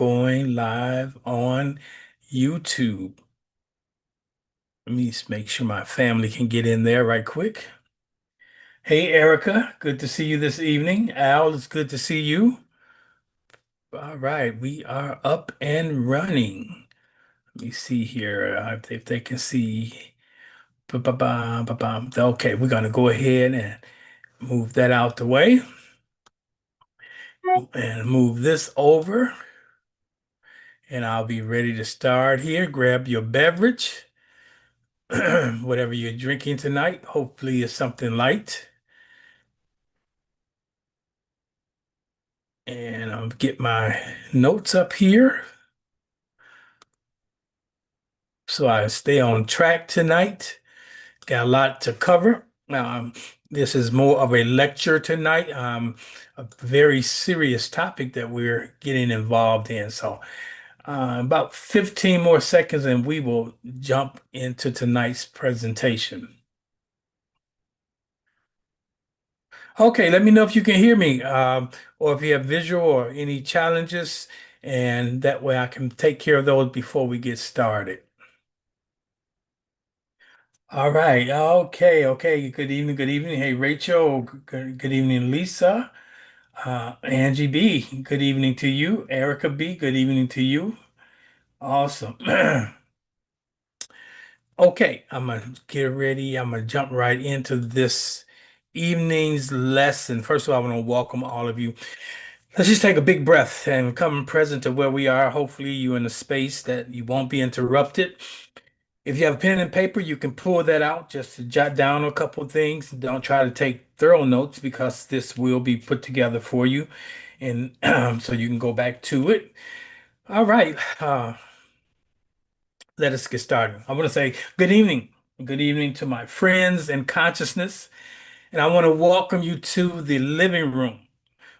going live on YouTube. Let me just make sure my family can get in there right quick. Hey, Erica, good to see you this evening. Al, it's good to see you. All right, we are up and running. Let me see here if they can see. Ba-ba-ba, ba-bam. Okay, we're going to go ahead and move that out the way and move this over. And I'll be ready to start here. Grab your beverage. Whatever you're drinking tonight, hopefully it's something light. And I'll get my notes up here so I stay on track tonight. Got a lot to cover. This is more of a lecture tonight, a very serious topic that we're getting involved in. So, about 15 more seconds and we will jump into tonight's presentation. Okay, let me know if you can hear me, or if you have visual or any challenges, and that way I can take care of those before we get started. All right. Okay. Okay. Good evening. Good evening. Hey, Rachel. Good evening, Lisa. Angie B. Good evening to you. Erica B. Good evening to you. Awesome. Okay. I'm gonna get ready. I'm gonna jump right into this evening's lesson. First of all, I want to welcome all of you. Let's just take a big breath and come present to where we are. Hopefully, you're in a space that you won't be interrupted. If you have a pen and paper, you can pull that out just to jot down a couple of things. Don't try to take thorough notes because this will be put together for you, and so you can go back to it. All right, let us get started. I want to say good evening. Good evening to my friends in consciousness, and I want to welcome you to the living room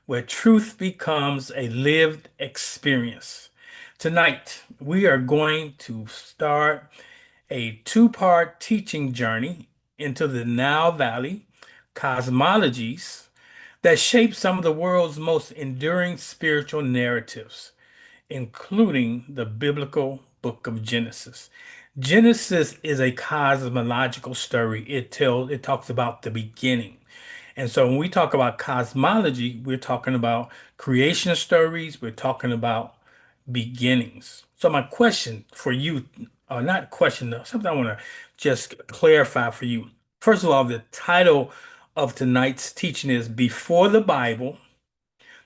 where truth becomes a lived experience. Tonight, we are going to start a two-part teaching journey into the Nile Valley cosmologies that shape some of the world's most enduring spiritual narratives, including the biblical book of Genesis. Genesis is a cosmological story. It talks about the beginning. And so when we talk about cosmology, we're talking about creation stories, we're talking about beginnings. So my question for you, or not question, though, something I want to just clarify for you. First of all, the title of tonight's teaching is Before the Bible,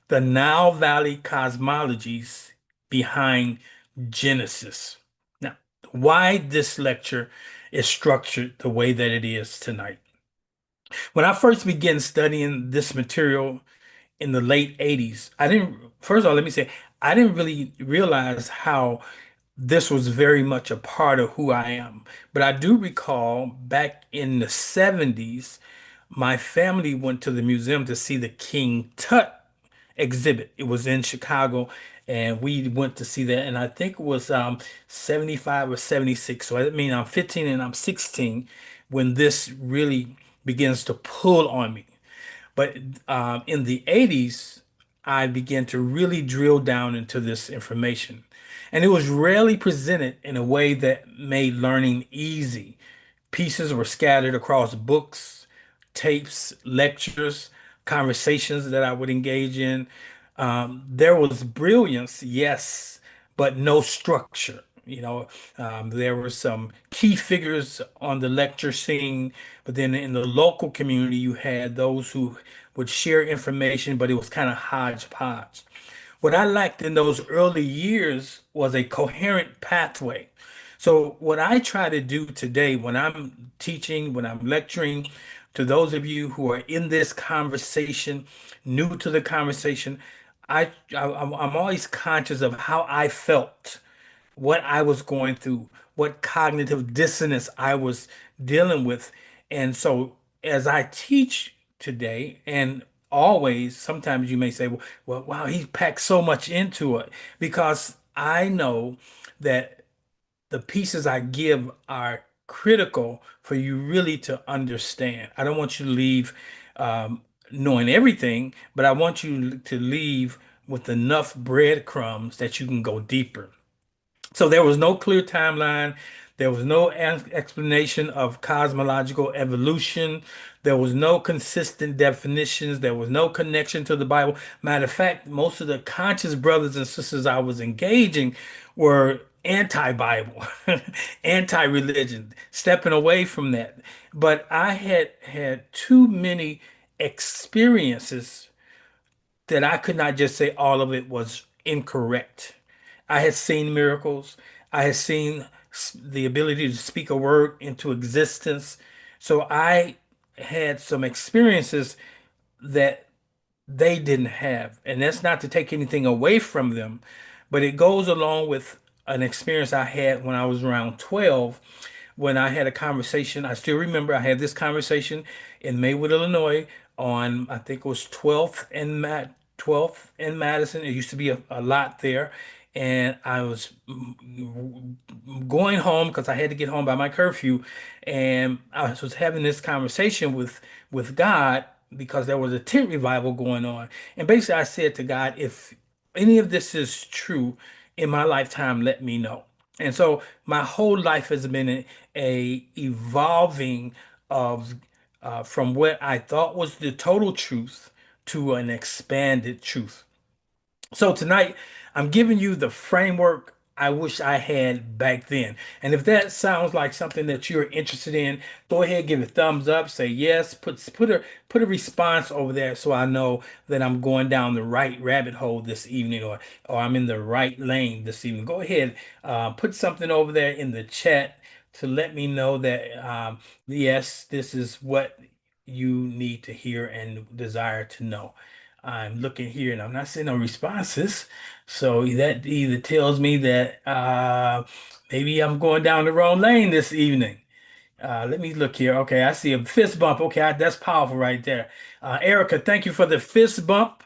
the Nile Valley Cosmologies Behind Genesis. Now, why this lecture is structured the way that it is tonight. When I first began studying this material in the late 80s, first of all, let me say, I didn't really realize how this was very much a part of who I am. But I do recall back in the 70s, my family went to the museum to see the King Tut exhibit. It was in Chicago, and we went to see that. And I think it was 75 or 76. So I mean, I'm 15 and I'm 16 when this really begins to pull on me. But in the 80s, I began to really drill down into this information. And it was rarely presented in a way that made learning easy. Pieces were scattered across books, tapes, lectures, conversations that I would engage in. There was brilliance, yes, but no structure. There were some key figures on the lecture scene, but then in the local community, you had those who would share information, but it was kind of hodgepodge. What I lacked in those early years was a coherent pathway. So, what I try to do today when I'm teaching, when I'm lecturing, to those of you who are in this conversation, new to the conversation, I'm always conscious of how I felt, what I was going through, what cognitive dissonance I was dealing with. And so as I teach today and always, sometimes you may say, well, wow, he packed so much into it because I know that the pieces I give are critical for you really to understand. I don't want you to leave knowing everything, but I want you to leave with enough breadcrumbs that you can go deeper. So there was no clear timeline. There was no explanation of cosmological evolution. There was no consistent definitions. There was no connection to the Bible. Matter of fact, most of the conscious brothers and sisters I was engaging were anti-Bible, anti-religion, stepping away from that. But I had too many experiences that I could not just say all of it was incorrect. I had seen miracles. I had seen the ability to speak a word into existence. So I had some experiences that they didn't have. And that's not to take anything away from them, but it goes along with an experience I had when I was around 12 when I had a conversation. I still remember I had this conversation in Maywood, Illinois on I think it was 12th and Madison. It used to be a lot there. And I was going home because I had to get home by my curfew. And I was having this conversation with God because there was a tent revival going on. And basically I said to God, if any of this is true in my lifetime, let me know. And so my whole life has been a evolving of from what I thought was the total truth to an expanded truth. So tonight, I'm giving you the framework I wish I had back then. And if that sounds like something that you're interested in, go ahead, give a thumbs up, say yes, put a response over there so I know that I'm going down the right rabbit hole this evening or I'm in the right lane this evening. Go ahead, put something over there in the chat to let me know that yes, this is what you need to hear and desire to know. I'm looking here and I'm not seeing no responses. So that either tells me that maybe I'm going down the wrong lane this evening. Let me look here. Okay, I see a fist bump. Okay, that's powerful right there. Erica, thank you for the fist bump.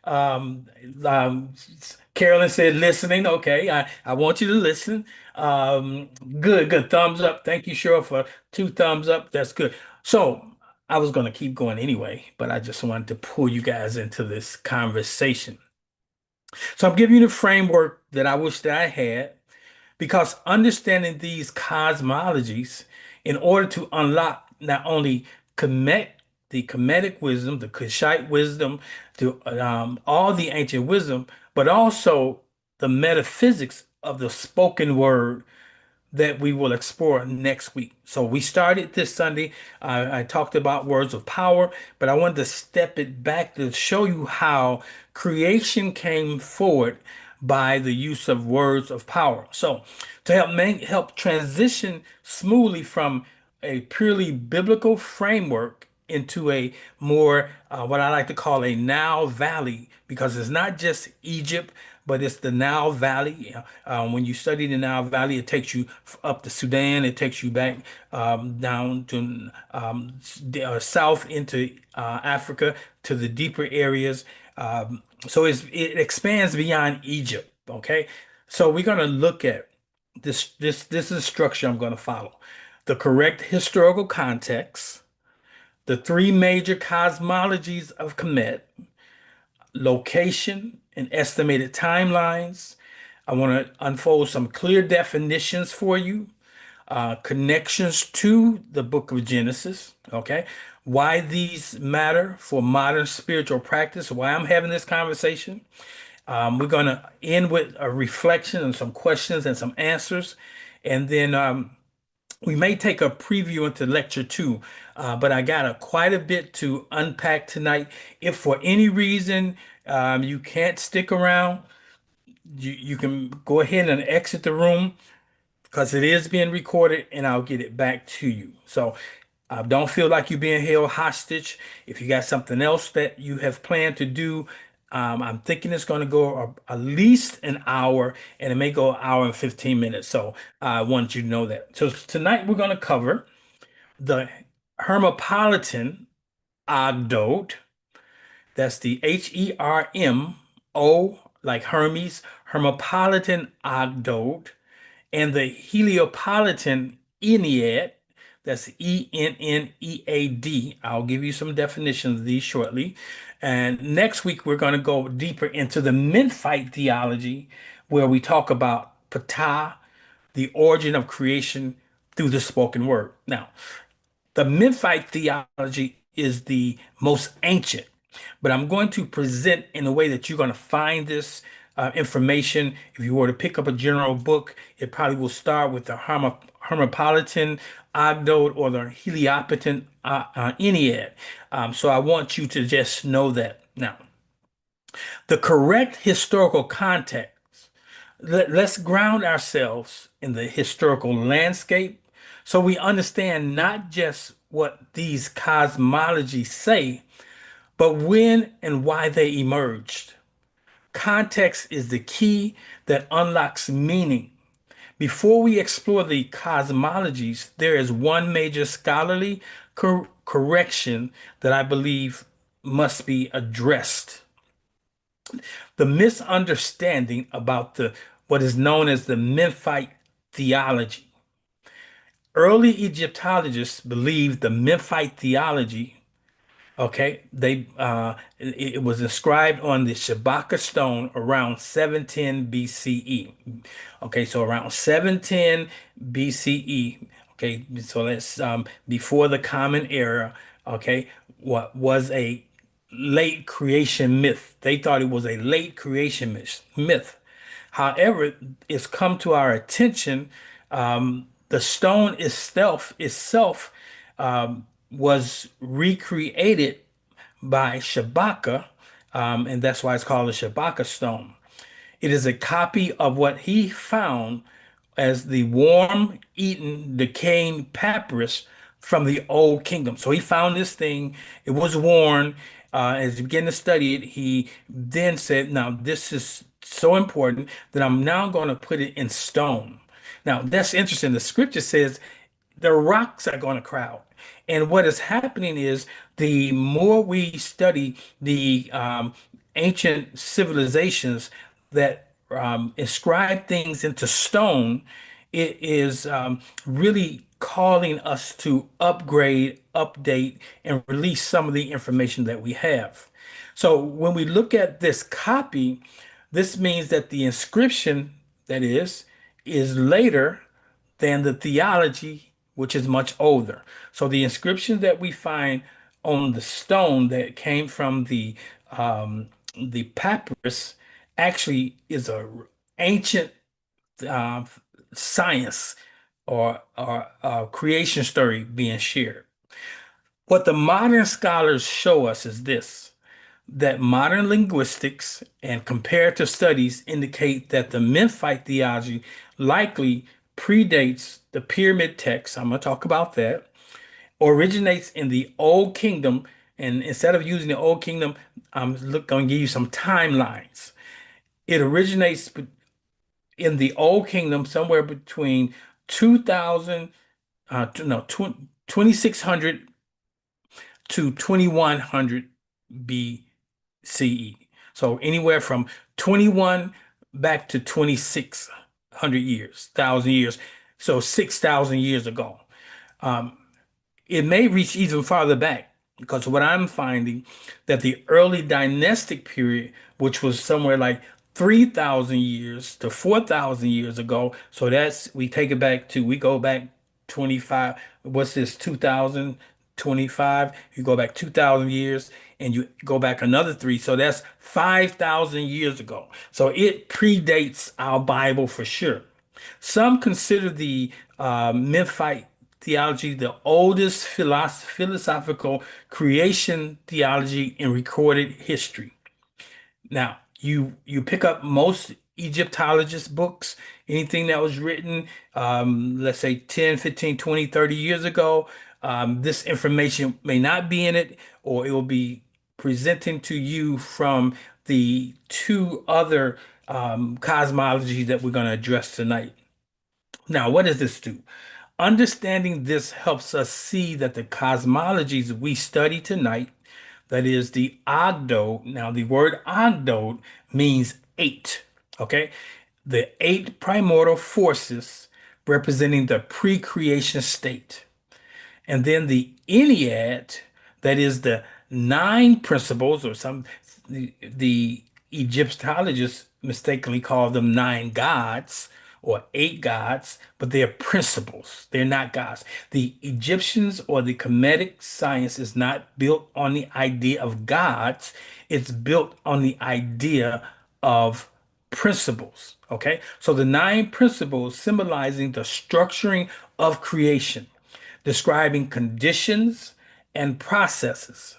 Um, um, Carolyn said listening. Okay, I want you to listen. Um, good, good. Thumbs up. Thank you, Cheryl, for two thumbs up. That's good. So I was going to keep going anyway, but I just wanted to pull you guys into this conversation. So I'm giving you the framework that I wish that I had because understanding these cosmologies in order to unlock not only the Kemetic wisdom, the Kushite wisdom, to all the ancient wisdom, but also the metaphysics of the spoken word that we will explore next week. So we started this Sunday. I talked about words of power, but I wanted to step it back to show you how creation came forward by the use of words of power. So to help transition smoothly from a purely biblical framework into a more what I like to call a Nile Valley, because it's not just Egypt, but it's the Nile Valley. When you study the Nile Valley, it takes you up to Sudan, it takes you back down to south into Africa to the deeper areas. So it expands beyond Egypt. Okay, so we're going to look at this is the structure I'm going to follow. The correct historical context, the three major cosmologies of Kemet, location and estimated timelines. I want to unfold some clear definitions for you, connections to the book of Genesis, okay? Why these matter for modern spiritual practice, why I'm having this conversation. We're going to end with a reflection and some questions and some answers. And then we may take a preview into lecture two, but I got quite a bit to unpack tonight. If for any reason you can't stick around, you can go ahead and exit the room because it is being recorded and I'll get it back to you. So don't feel like you're being held hostage. If you got something else that you have planned to do, I'm thinking it's going to go at least an hour and it may go an hour and 15 minutes. So I want you to know that. So tonight we're going to cover the Hermopolitan Ogdoad. That's the Hermo, like Hermes, Hermopolitan Ogdoad, and the Heliopolitan Ennead. That's Ennead. I'll give you some definitions of these shortly. And next week, we're going to go deeper into the Memphite theology, where we talk about Ptah, the origin of creation through the spoken word. Now, the Memphite theology is the most ancient, but I'm going to present in a way that you're going to find this information. If you were to pick up a general book, it probably will start with the Hermopolitan Ogdoad or the Heliopolitan Ennead. So I want you to just know that. Now, the correct historical context. Let's ground ourselves in the historical landscape so we understand not just what these cosmologies say, but when and why they emerged. Context is the key that unlocks meaning. Before we explore the cosmologies, there is one major scholarly correction that I believe must be addressed. The misunderstanding about the what is known as the Memphite theology. Early Egyptologists believed the Memphite theology. Okay, it was inscribed on the Shabaka stone around 710 BCE. Okay, so around 710 BCE. Okay, so that's before the Common Era. Okay, what was a late creation myth? They thought it was a late creation myth. However, it's come to our attention. The stone itself was recreated by Shabaka, and that's why it's called the Shabaka stone. It is a copy of what he found as the worm-eaten, decaying papyrus from the Old Kingdom. So he found this thing, it was worn. As he began to study it, he then said, now this is so important that I'm now going to put it in stone. Now that's interesting. The scripture says the rocks are going to cry out. And what is happening is the more we study the ancient civilizations that inscribe things into stone, it is really calling us to upgrade, update, and release some of the information that we have. So when we look at this copy, this means that the inscription, that is later than the theology, which is much older. So the inscription that we find on the stone that came from the papyrus actually is a ancient uh, science or creation story being shared. What the modern scholars show us is this, that modern linguistics and comparative studies indicate that the Memphite theology likely predates the pyramid text. I'm going to talk about that. Originates in the Old Kingdom. And instead of using the Old Kingdom, I'm going to give you some timelines. It originates in the Old Kingdom somewhere between 2000, no, 2600 to 2100 BCE. So anywhere from 21 back to 2600 years, 1,000 years. So 6,000 years ago. Um, it may reach even farther back because what I'm finding that the early dynastic period, which was somewhere like 3,000 years to 4,000 years ago, so that's we go back 25. What's this? 2025. You go back 2,000 years and you go back another three, so that's 5,000 years ago. So it predates our Bible for sure. Some consider the Memphite theology the oldest philosophical creation theology in recorded history. Now, you pick up most Egyptologist books, anything that was written, let's say 10, 15, 20, 30 years ago, this information may not be in it, or it will be presenting to you from the two other cosmologies that we're going to address tonight. Now, what does this do? Understanding this helps us see that the cosmologies we study tonight, that is the Ogdo. Now, the word Ogdo means eight, okay? The eight primordial forces representing the pre-creation state. And then the Ennead, that is the nine principles, or the Egyptologists mistakenly call them nine gods or eight gods, but they're principles. They're not gods. The Egyptians or the Kemetic science is not built on the idea of gods. It's built on the idea of principles. Okay, so the nine principles symbolizing the structuring of creation, describing conditions and processes.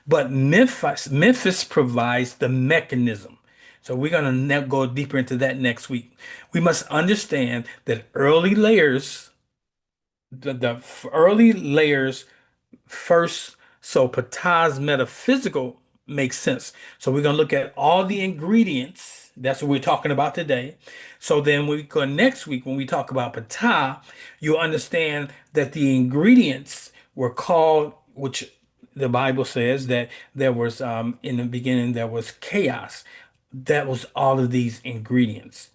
But Memphis provides the mechanism. So we're going to go deeper into that next week. We must understand that the early layers first, so Ptah's metaphysical makes sense. So we're going to look at all the ingredients. That's what we're talking about today. So then we go next week when we talk about Ptah, you understand that the ingredients were called, which the Bible says that there was in the beginning there was chaos. That was all of these ingredients.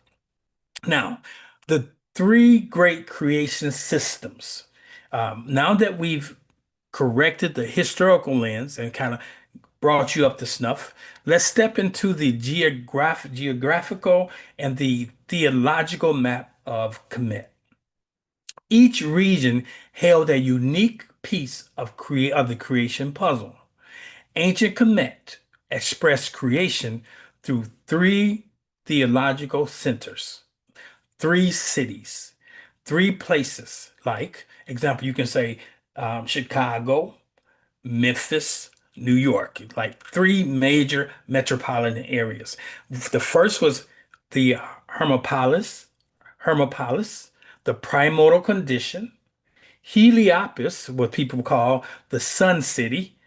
Now, the three great creation systems. Now that we've corrected the historical lens and kind of brought you up to snuff, let's step into the geographical and the theological map of Kemet. Each region held a unique piece of the creation puzzle. Ancient Kemet expressed creation through three theological centers, three cities, three places. Like, example, you can say Chicago, Memphis, New York, like three major metropolitan areas. The first was the Hermopolis, the primordial condition. Heliopolis, what people call the Sun City,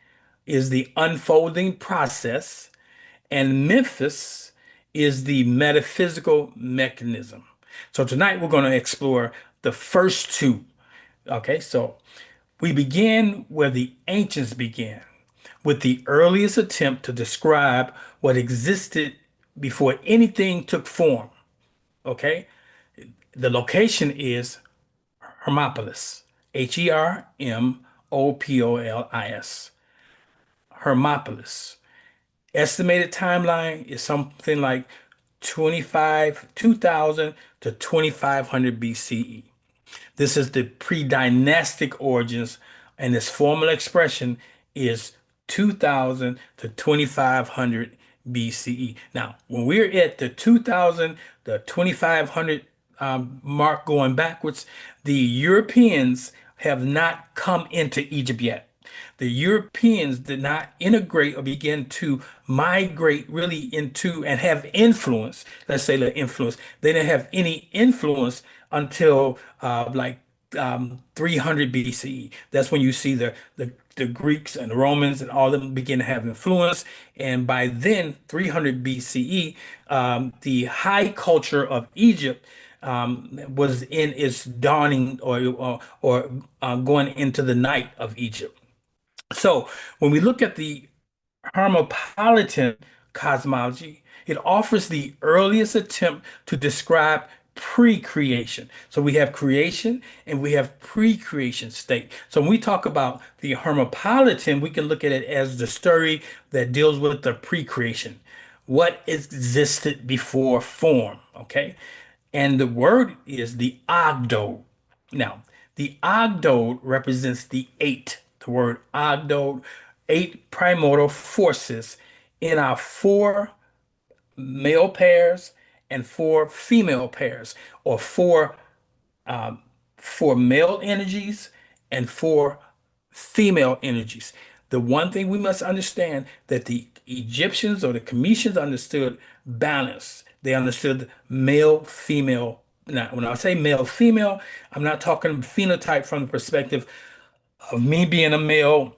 is the unfolding process. And Memphis is the metaphysical mechanism. So tonight we're going to explore the first two. Okay, so we begin where the ancients began, with the earliest attempt to describe what existed before anything took form. Okay, the location is Hermopolis, Hermopolis. Hermopolis. Estimated timeline is something like 2000 to 2500 BCE. This is the pre-dynastic origins, and its formal expression is 2000 to 2500 BCE. Now, when we're at the 2000, the 2500 mark going backwards, the Europeans have not come into Egypt yet. The Europeans did not integrate or begin to migrate really into and have influence. Let's say the influence. They didn't have any influence until 300 BCE. That's when you see the Greeks and the Romans and all of them begin to have influence. And by then, 300 BCE, the high culture of Egypt was in its dawning or going into the night of Egypt. So when we look at the Hermopolitan cosmology, it offers the earliest attempt to describe pre-creation. So we have creation and we have pre-creation state. So when we talk about the Hermopolitan, we can look at it as the story that deals with the pre-creation, what existed before form, okay? And the word is the Ogdo. Now, the Ogdode represents the eight. The word Ogdode, eight primordial forces in our four male pairs and four female pairs, or four male energies and four female energies. The one thing we must understand that the Egyptians or the Cometians understood balance. They understood male, female. Now, when I say male, female, I'm not talking phenotype from the perspective of me being a male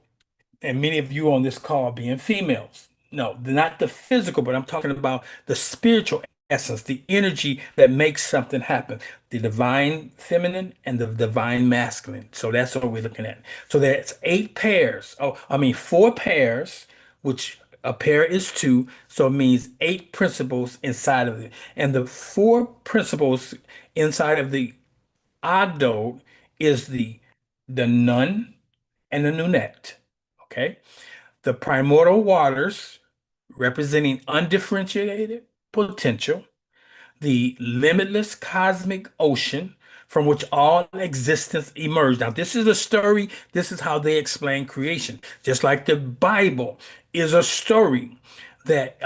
and many of you on this call being females. No, not the physical, but I'm talking about the spiritual essence, the energy that makes something happen, the divine feminine and the divine masculine. So that's what we're looking at. So there's eight pairs. Oh, I mean, four pairs, which a pair is two. So it means eight principles inside of it. And the four principles inside of the Ogdo is the nun, and the Nunet. Okay. The primordial waters representing undifferentiated potential, the limitless cosmic ocean from which all existence emerged. Now, this is a story. This is how they explain creation. Just like the Bible is a story that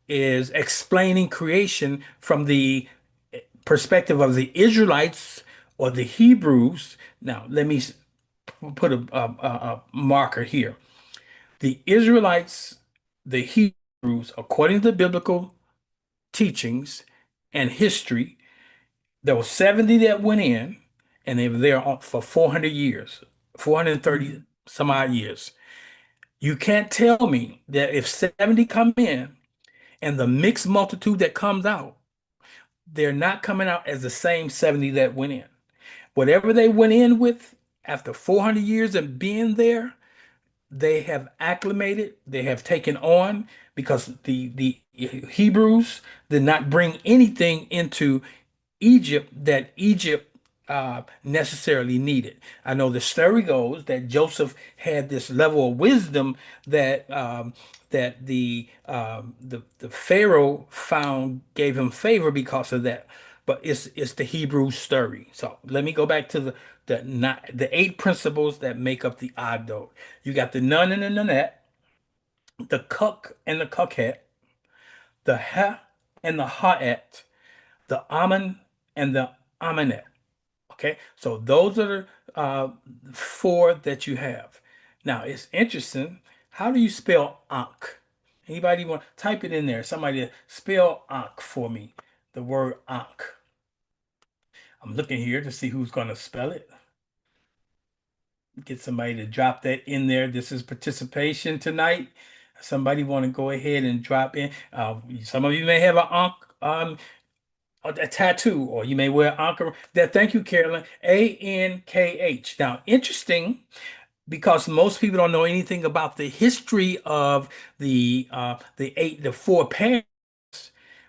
is explaining creation from the perspective of the Israelites or the Hebrews. Now, let me put a marker here. The Israelites, the Hebrews, according to the biblical teachings and history, there were 70 that went in, and they were there for 400 years, 430 Mhm. some odd years. You can't tell me that if 70 come in and the mixed multitude that comes out, they're not coming out as the same 70 that went in. Whatever they went in with after 400 years of being there, they have acclimated, they have taken on because the Hebrews did not bring anything into Egypt that Egypt necessarily needed. I know the story goes that Joseph had this level of wisdom that the Pharaoh found gave him favor because of that. But it's the Hebrew story. So let me go back to the eight principles that make up the Adod. You got the nun and the nunette, the cuck and the cuckette, the ha and the ha'et, the amen and the amenet. Okay, so those are the four that you have. Now it's interesting. How do you spell Ankh? Anybody want type it in there? Somebody spell Ankh for me. The word Ankh. I'm looking here to see who's going to spell it. Get somebody to drop that in there. This is participation tonight. Somebody want to go ahead and drop in. Some of you may have an Ankh a tattoo, or you may wear Ankh. That. Thank you, Carolyn. Ankh. Now, interesting because most people don't know anything about the history of the four pairs.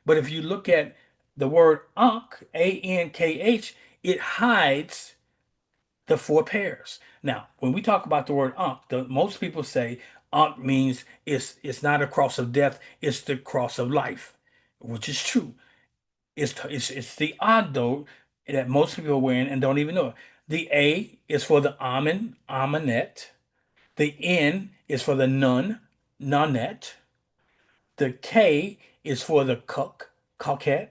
But if you look at the word Ankh, it hides the four pairs. Now, when we talk about the word Ankh, most people say Ankh means it's not a cross of death, it's the cross of life, which is true. It's the odd that most people are wearing and don't even know it. The A is for the Amen, Amenet. The N is for the Nun, Nonette. The K is for the Cook, Coquette.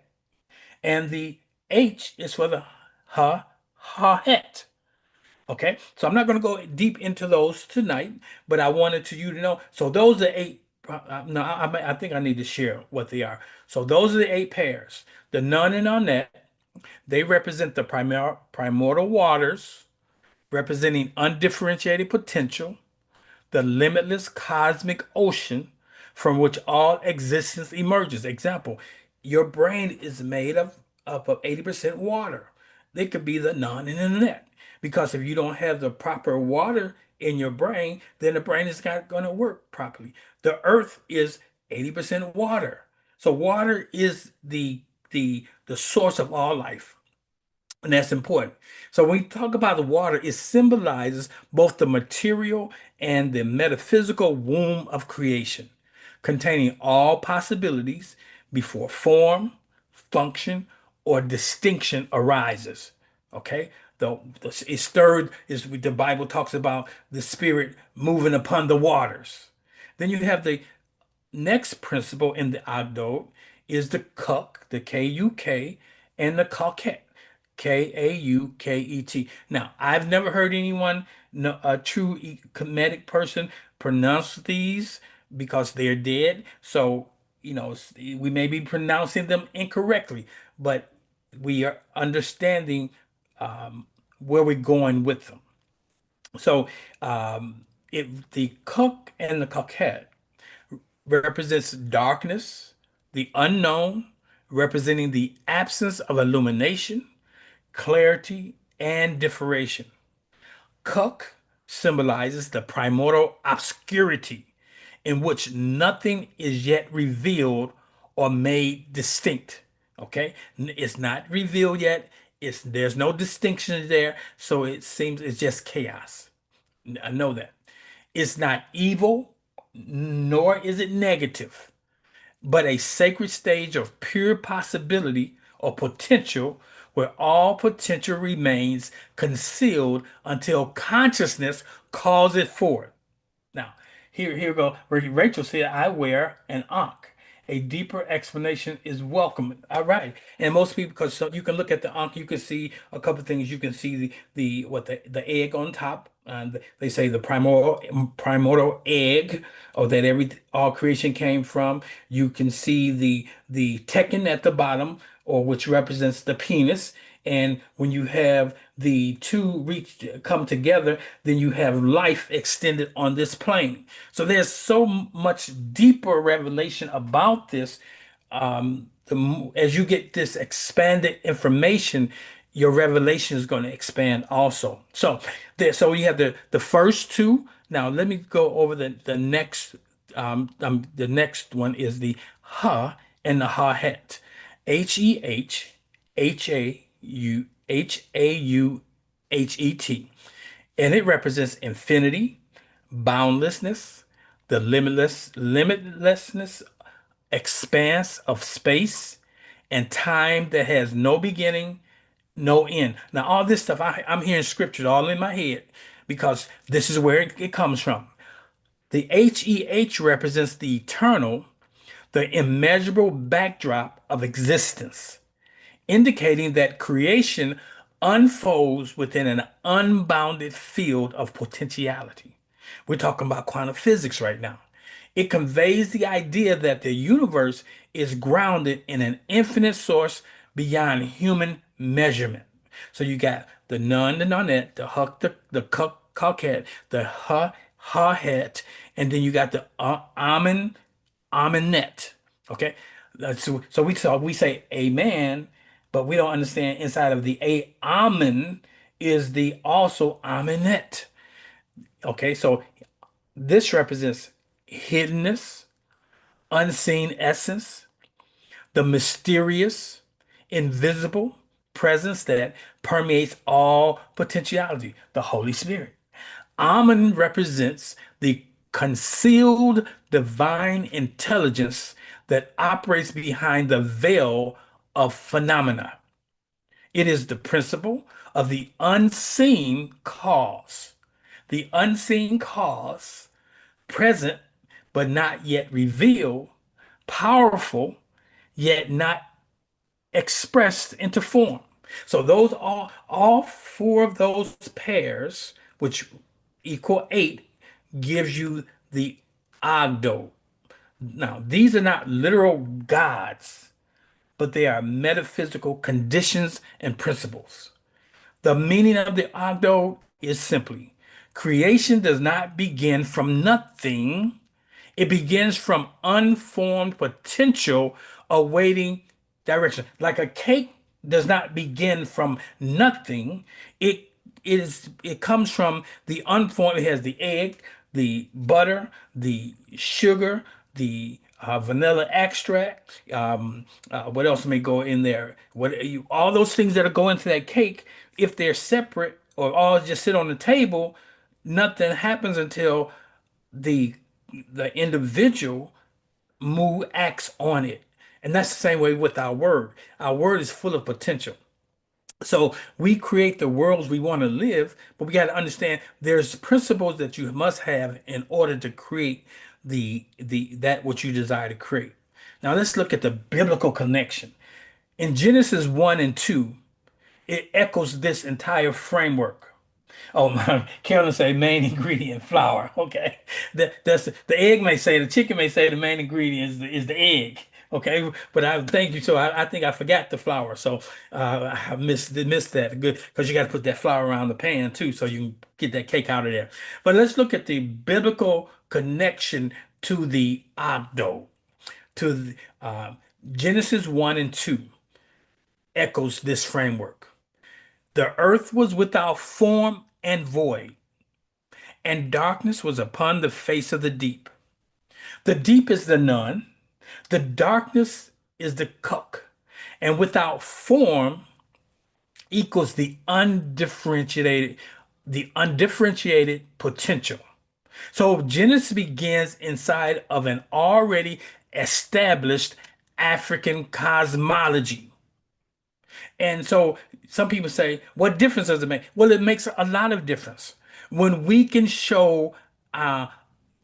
And the H is for the Ha, Hahet. Okay, so I'm not going to go deep into those tonight, but I wanted to you to know. So those are eight. No, I think I need to share what they are. So those are the eight pairs. The Nun and Nonette, they represent the primordial waters, representing undifferentiated potential, the limitless cosmic ocean from which all existence emerges. Example, your brain is made of 80% water. They could be the non and the net. Because if you don't have the proper water in your brain, then the brain is not going to work properly. The earth is 80% water. So water is the source of all life. And that's important. So when we talk about the water, it symbolizes both the material and the metaphysical womb of creation, containing all possibilities before form, function, or distinction arises. Okay? It's third is the Bible talks about the spirit moving upon the waters. Then you have the next principle in the Agdod is the Kuk, the K-U-K, and the Kauket, K-A-U-K-E-T. Now, I've never heard anyone, no, a true Kemetic person, pronounce these because they're dead. So, we may be pronouncing them incorrectly, but we are understanding where we're going with them. So, the Kuk and the Kauket represents darkness, the unknown, representing the absence of illumination, clarity, and differentiation. Kuk symbolizes the primordial obscurity in which nothing is yet revealed or made distinct. Okay? It's not revealed yet. There's no distinction there, so it seems it's just chaos. I know that. It's not evil, nor is it negative, but a sacred stage of pure possibility or potential where all potential remains concealed until consciousness calls it forth. Now, here we go. Rachel said, I wear an ankh. A deeper explanation is welcome. All right. And most people, because so you can look at the ankh, you can see a couple of things. You can see the egg on top. And they say the primordial egg, or that every all creation came from. You can see the tekken at the bottom, or which represents the penis. And when you have the two reach come together, then you have life extended on this plane. So there's so much deeper revelation about this. As you get this expanded information, your revelation is going to expand also. So so you have the first two. Now let me go over the next. The next one is the ha and the ha het. Hehauhet. And it represents infinity, boundlessness, the limitlessness, expanse of space and time that has no beginning, no end. Now, all this stuff, I'm hearing scriptures all in my head because this is where it comes from. The HEH represents the eternal, the immeasurable backdrop of existence, indicating that creation unfolds within an unbounded field of potentiality. We're talking about quantum physics right now. It conveys the idea that the universe is grounded in an infinite source beyond human measurement. So you got the nun, the nonette, the huck, the cockhead, the ha het, and then you got the amen, amenet. Okay, so we say amen, but we don't understand inside of the a amen is the also amenet. Okay, so this represents hiddenness, unseen essence, the mysterious, invisible presence that permeates all potentiality, the Holy Spirit. Amen represents the concealed divine intelligence that operates behind the veil of phenomena. It is the principle of the unseen cause. The unseen cause, present but not yet revealed, powerful yet not expressed into form. So those all four of those pairs, which equal eight, gives you the Ogdo. Now, these are not literal gods, but they are metaphysical conditions and principles. The meaning of the Ogdo is simply creation does not begin from nothing. It begins from unformed potential awaiting direction. Like a cake does not begin from nothing. It comes from the unformed. It has the egg, the butter, the sugar, the vanilla extract. What else may go in there? All those things that are going into that cake, if they're separate or all just sit on the table, nothing happens until the the individual move acts on it. And that's the same way with our word. Our word is full of potential. So we create the worlds we want to live, but we got to understand there's principles that you must have in order to create the that what you desire to create. Now let's look at the biblical connection. In Genesis 1 and 2, it echoes this entire framework. Oh my, Carolyn say main ingredient flour. Okay, that's the egg may say the chicken may say the main ingredient is the egg. Okay, but I thank you. So I think I forgot the flour. So I missed that. Good, because you got to put that flour around the pan too, so you can get that cake out of there. But let's look at the biblical connection to the Ogdo, to Genesis 1 and 2 echoes this framework. The earth was without form and void, and darkness was upon the face of the deep. The deep is the none, the darkness is the cuck, and without form equals the undifferentiated, the undifferentiated potential. So Genesis begins inside of an already established African cosmology. And so some people say, what difference does it make? Well, it makes a lot of difference when we can show uh,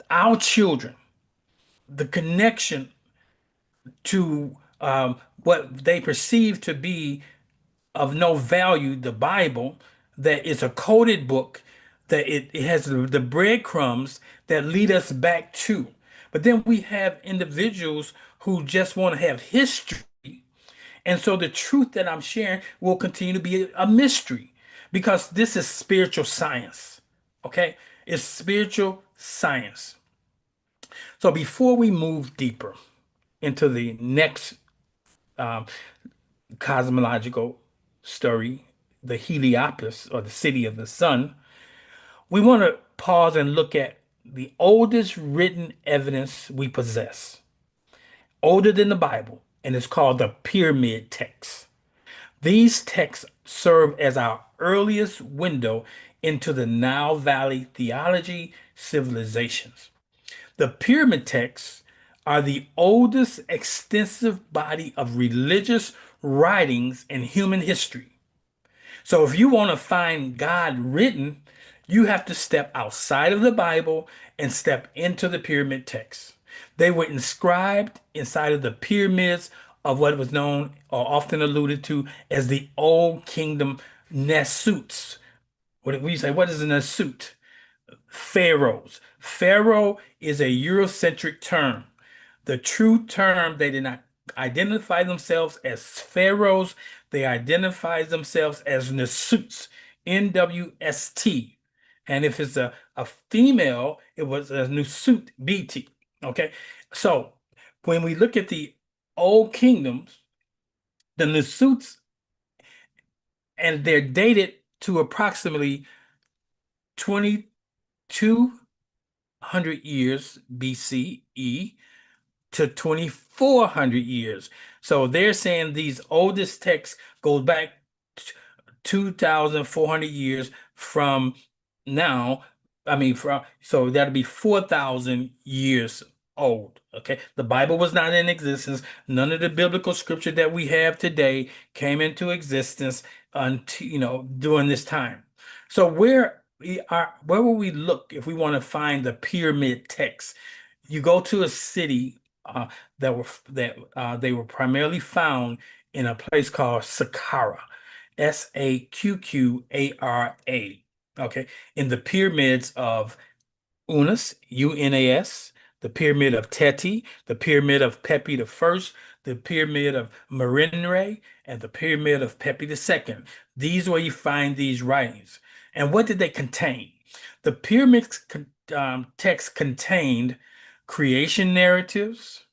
our children the connection to what they perceive to be of no value, the Bible, that is a coded book, that it has the breadcrumbs that lead us back to. But then we have individuals who just want to have history. And so the truth that I'm sharing will continue to be a mystery because this is spiritual science. Okay? It's spiritual science. So before we move deeper into the next um, cosmological story, the Heliopolis or the city of the sun, we want to pause and look at the oldest written evidence we possess, older than the Bible, and it's called the Pyramid Texts. These texts serve as our earliest window into the Nile Valley theology civilizations. The pyramid texts are the oldest extensive body of religious writings in human history. So if you want to find God written, you have to step outside of the Bible and step into the pyramid texts. They were inscribed inside of the pyramids of what was known or often alluded to as the Old Kingdom Nessuts. What we say, what is a Nessut? Pharaohs. Pharaoh is a Eurocentric term. The true term, they did not identify themselves as pharaohs. They identify themselves as Nasuts, NWST. And if it's a female, it was a Nusut, BT. Okay. So when we look at the old kingdoms, the Nasuts, and they're dated to approximately 2,200 years BCE to 2,400 years. So they're saying these oldest texts go back 2,400 years from now. I mean, from so that'll be 4,000 years old. Okay, the Bible was not in existence. None of the biblical scripture that we have today came into existence until during this time. So where will we look if we want to find the pyramid text? You go to a city that they were primarily found in a place called Saqqara, Saqqara. Okay, in the pyramids of Unas, Unas, the pyramid of Teti, the pyramid of Pepi the First, the pyramid of Merenre, and the pyramid of Pepi the Second. These where you find these writings. And what did they contain? The pyramids text contained creation narratives,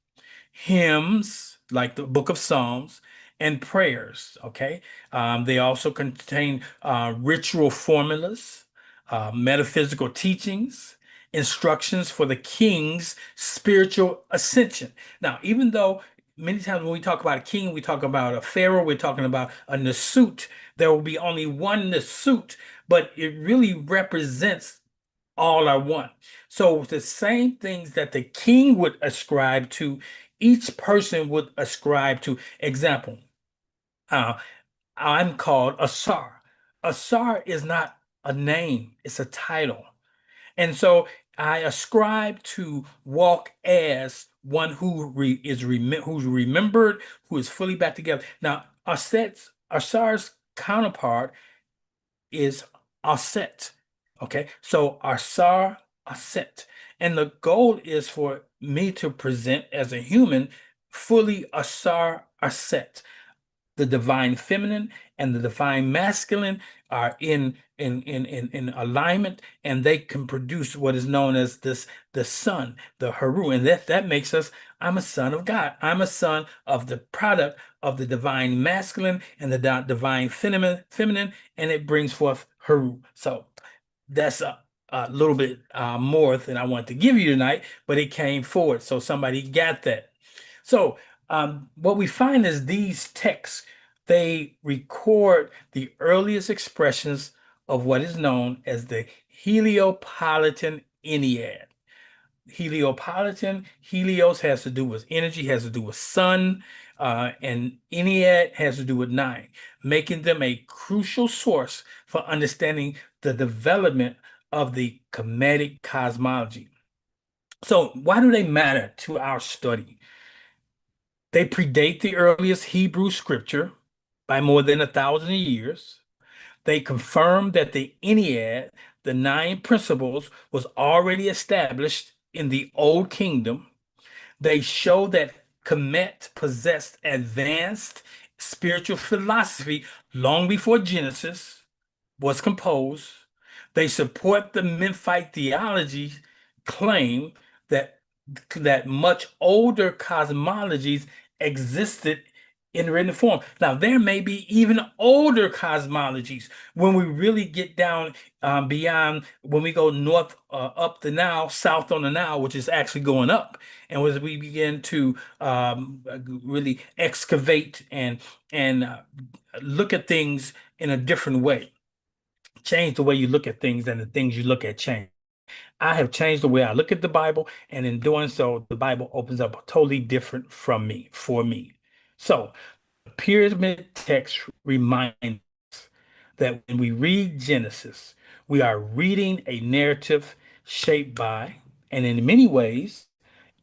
hymns like the Book of Psalms, and prayers. Okay, they also contain ritual formulas, metaphysical teachings, instructions for the king's spiritual ascension. Now, even though many times when we talk about a king, we talk about a pharaoh, we're talking about a Nasut. There will be only one Nasut, but it really represents all are one. So the same things that the king would ascribe to, each person would ascribe to. Example, uh, I'm called Asar. Asar is not a name, it's a title. And so I ascribe to walk as one who's remembered, who is fully back together. Now, Asar's counterpart is Aset. Okay, so Asar Aset. And the goal is for me to present as a human fully Asar Aset. The divine feminine and the divine masculine are in alignment, and they can produce what is known as the son, the Haru. And that makes us, I'm a son of God. I'm a son of the product of the divine masculine and the divine feminine, and it brings forth Haru. So that's a little bit more than I want to give you tonight, but it came forward. So somebody got that. So what we find is these texts, they record the earliest expressions of what is known as the Heliopolitan Ennead. Helios has to do with energy, has to do with sun, and Ennead has to do with nine, making them a crucial source for understanding the development of the Kemetic cosmology. So, why do they matter to our study? They predate the earliest Hebrew scripture by more than 1,000 years. They confirm that the Ennead, the nine principles, was already established in the Old Kingdom. They show that Kemet possessed advanced spiritual philosophy long before Genesis was composed. They support the Memphite theology claim that much older cosmologies existed in written form. Now, there may be even older cosmologies when we really get down beyond, when we go north up the Nile, south on the Nile, which is actually going up. And as we begin to really excavate and look at things in a different way, change the way you look at things and the things you look at change. I have changed the way I look at the Bible, and in doing so, the Bible opens up totally different from me, for me. So, the pyramid text reminds us that when we read Genesis, we are reading a narrative shaped by, and in many ways,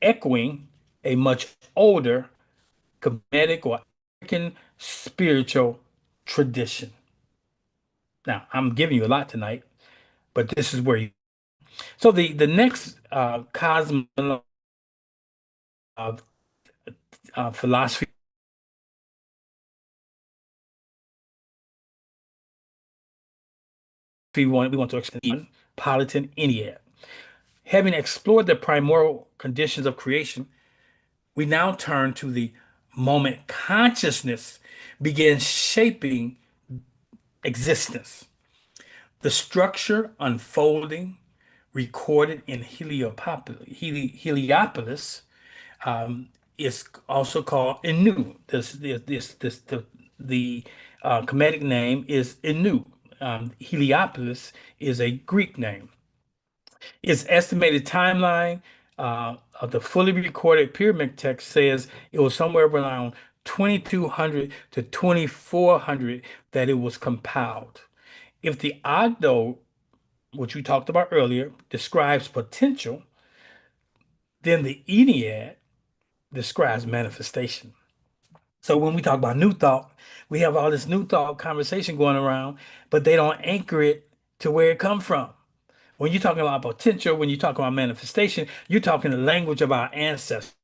echoing a much older Kemetic or African spiritual tradition. Now, I'm giving you a lot tonight, but this is where you. So the next cosmology of philosophy we want to extend Politan Ennead. Having explored the primordial conditions of creation, we now turn to the moment consciousness begins shaping existence. The structure unfolding, recorded in Heliopolis, is also called Inu. The Kemetic name is Inu. Heliopolis is a Greek name. Its estimated timeline of the fully recorded pyramid text says it was somewhere around 2200 to 2400 that it was compiled. If the Ogdo, which we talked about earlier, describes potential, then the Ennead describes manifestation. So when we talk about new thought, we have all this new thought conversation going around, but they don't anchor it to where it come from. When you're talking about potential, when you're talking about manifestation, you're talking the language of our ancestors.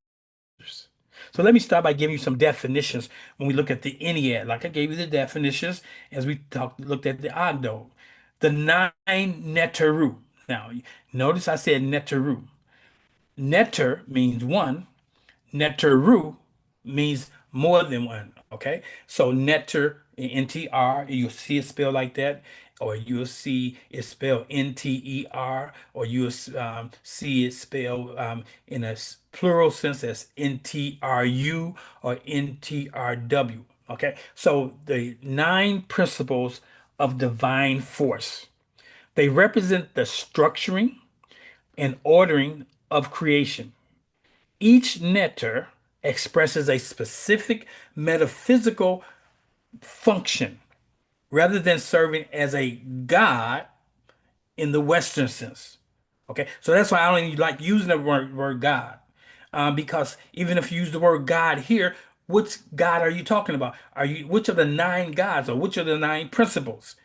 So let me start by giving you some definitions when we look at the Ennead. Like I gave you the definitions as we looked at the Ogdo. The nine Neteru. Now, notice I said Neteru. Neter means one. Neteru means more than one. Okay, so neter, N-T-R, you'll see it spelled like that, or you'll see it spelled N-T-E-R, or you'll see it spelled in a plural sense as N-T-R-U or N-T-R-W. Okay, so the nine principles of divine force, they represent the structuring and ordering of creation. Each netter expresses a specific metaphysical function rather than serving as a god in the Western sense. Okay, so that's why I don't even like using the word God, because even if you use the word God here, which God are you talking about? Are you which of the nine gods or which of the nine principles?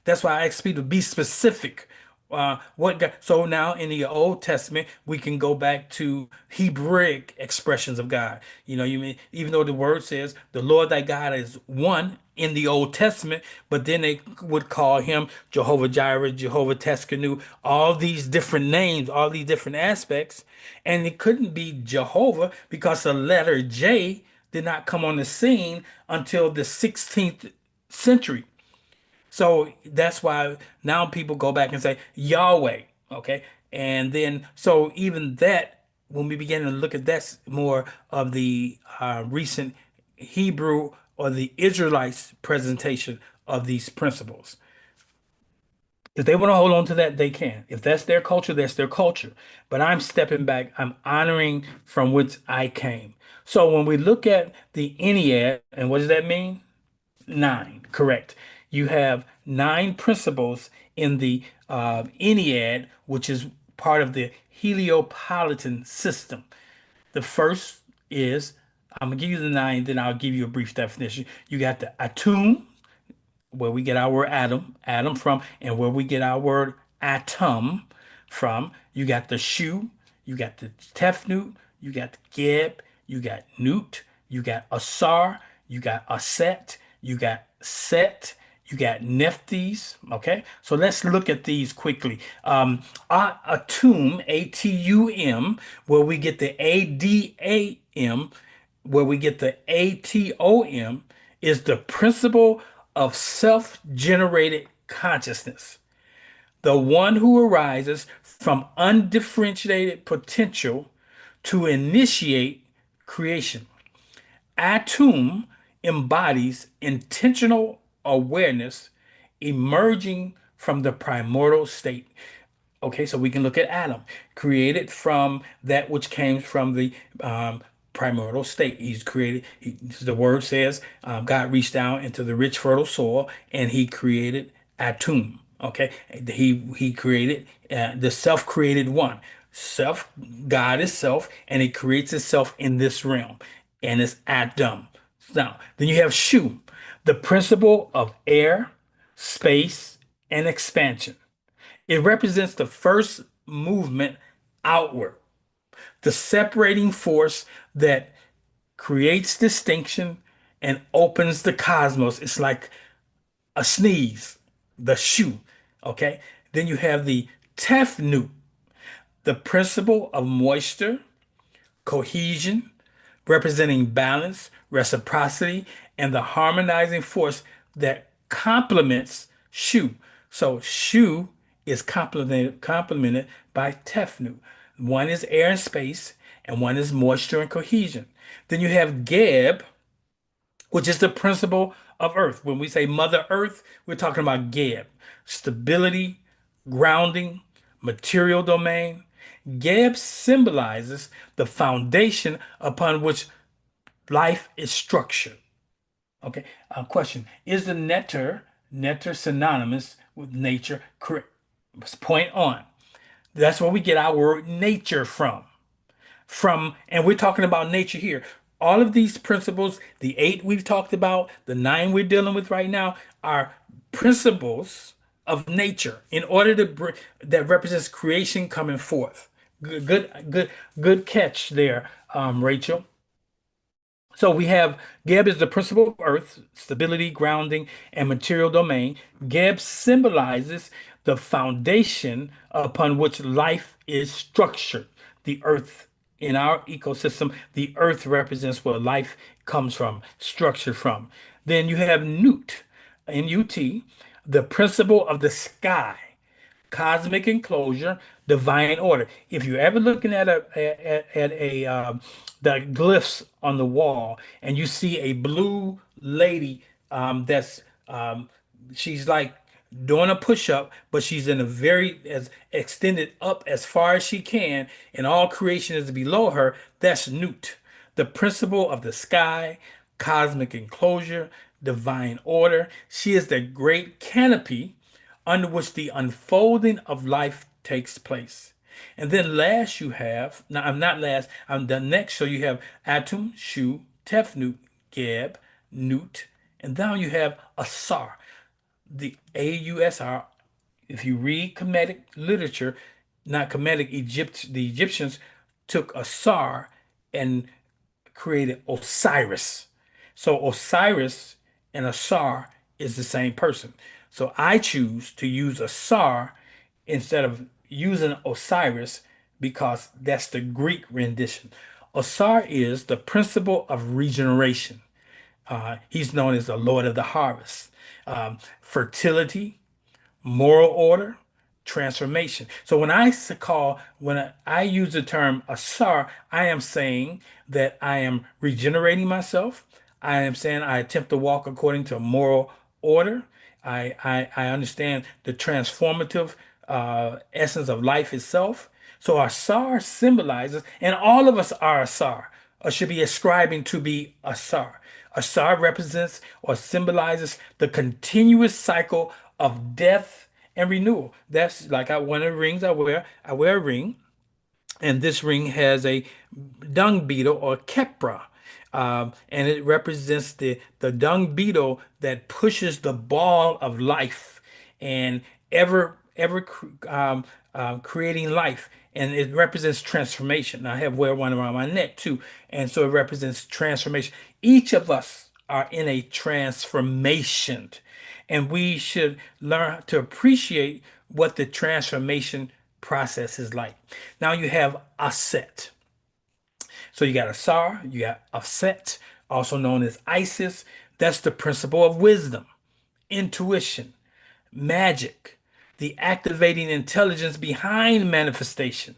That's why I ask people to be specific. What God, so now in the Old Testament, we can go back to Hebraic expressions of God. You know, you mean even though the word says the Lord thy God is one in the Old Testament, but then they would call him Jehovah Jireh, Jehovah Teskenu, all these different names, all these different aspects, and it couldn't be Jehovah because the letter J did not come on the scene until the 16th century. So that's why now people go back and say Yahweh, okay? And then, so even that, when we begin to look at that's more of the recent Hebrew or the Israelites presentation of these principles. If they want to hold on to that, they can. If that's their culture, that's their culture. But I'm stepping back. I'm honoring from which I came. So when we look at the Ennead, and what does that mean? Nine, correct. You have nine principles in the Ennead, which is part of the Heliopolitan system. The first is, I'm gonna give you the nine, then I'll give you a brief definition. You got the Atum, where we get our word atom from, and where we get our word atom from. You got the shu, you got the tefnut, you got the geb, you got newt, you got asar, you got aset, you got set, you got nephthys. Okay, so let's look at these quickly. Atum, A-T-U-M, where we get the A-D-A-M, where we get the ATOM, is the principle of self-generated consciousness, the one who arises from undifferentiated potential to initiate creation. Atum embodies intentional awareness emerging from the primordial state. Okay, so we can look at Adam, created from that which came from the primordial state. He's created, the word says, God reached down into the rich, fertile soil and he created Atum. Okay, he created the self-created one. Self, God is self, and it creates itself in this realm, and it's Adam. Now, then you have Shu, the principle of air, space, and expansion. It represents the first movement outward, the separating force that creates distinction and opens the cosmos. It's like a sneeze, the shoe. Okay. Then you have the Tefnut, the principle of moisture, cohesion, representing balance, reciprocity, and the harmonizing force that complements Shu. So Shu is complemented by Tefnu. One is air and space, and one is moisture and cohesion. Then you have Geb, which is the principle of Earth. When we say Mother Earth, we're talking about Geb, stability, grounding, material domain. Geb symbolizes the foundation upon which life is structured. Okay. Question: is the netter synonymous with nature? Correct. Point on. That's where we get our word nature from. And we're talking about nature here. All of these principles, the eight we've talked about, the nine we're dealing with right now, are principles of nature in order to bring that represents creation coming forth. Good catch there, Rachel. So we have Geb is the principle of Earth, stability, grounding, and material domain. Geb symbolizes the foundation upon which life is structured. The Earth in our ecosystem, the Earth represents where life comes from, structured from. Then you have Nut, N-U-T, the principle of the sky, cosmic enclosure, divine order. If you're ever looking at the glyphs on the wall and you see a blue lady that's she's like doing a push-up, but she's in a very as extended up as far as she can, and all creation is below her, that's Newt, the principle of the sky, cosmic enclosure, divine order. She is the great canopy under which the unfolding of life takes place. And then last you have, now I'm not last, I'm the next. So you have Atum, Shu, Tefnut, Geb, Nut, and now you have Asar, the AUSR. If you read Kemetic literature, not Kemetic, the Egyptians took Asar and created Osiris. So Osiris and Asar is the same person. So I choose to use Asar instead of using Osiris because that's the Greek rendition. Asar is the principle of regeneration. He's known as the Lord of the harvest. Fertility, moral order, transformation. So when I use the term asar, I am saying that I am regenerating myself. I am saying I attempt to walk according to moral order, I understand the transformative essence of life itself. So our sar symbolizes, and all of us are a sar, or should be ascribing to be a sar. A sar represents or symbolizes the continuous cycle of death and renewal. That's like one of the rings I wear. I wear a ring, and this ring has a dung beetle or kepra. And it represents the dung beetle that pushes the ball of life and ever creating life. And it represents transformation. I have wear one around my neck too. And so it represents transformation. Each of us are in a transformation. And we should learn to appreciate what the transformation process is like. Now you have Aset. So you got Asar, you got Aset, also known as Isis. That's the principle of wisdom, intuition, magic, the activating intelligence behind manifestation.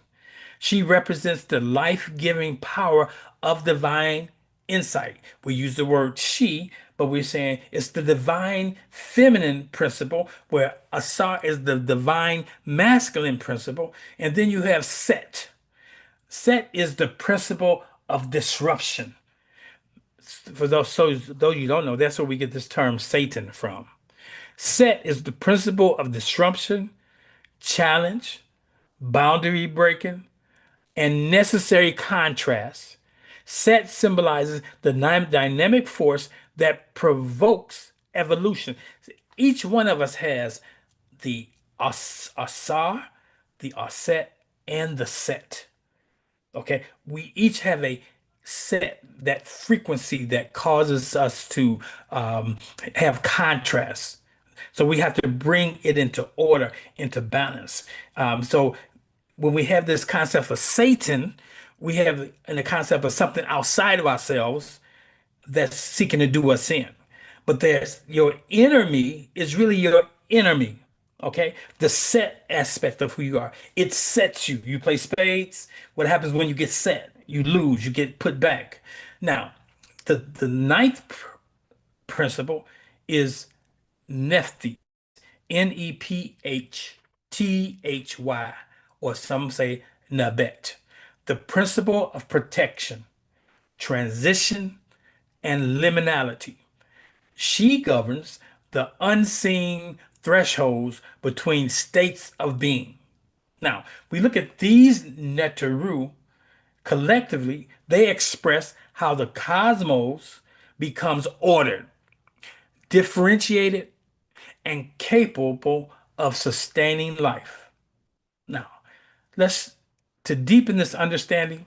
She represents the life-giving power of divine insight. We use the word she, but we're saying it's the divine feminine principle, where Asar is the divine masculine principle. And then you have Set. Set is the principle of disruption. For those you don't know, that's where we get this term Satan from. Set is the principle of disruption, challenge, boundary breaking, and necessary contrast. Set symbolizes the dynamic force that provokes evolution. Each one of us has the asar, the aset, and the set. Okay, we each have a set, that frequency that causes us to have contrast. So we have to bring it into order, into balance. So when we have this concept of Satan, we have in the concept of something outside of ourselves that's seeking to do us in. But there's your inner me is really your inner me. Okay, the set aspect of who you are. It sets you. You play spades. What happens when you get set? You lose. You get put back. Now, the ninth principle is Nephthys. Nephthy, or some say Nabet. The principle of protection, transition, and liminality. She governs the unseen thresholds between states of being. Now, we look at these Neteru collectively, they express how the cosmos becomes ordered, differentiated, and capable of sustaining life. Now, let's to deepen this understanding,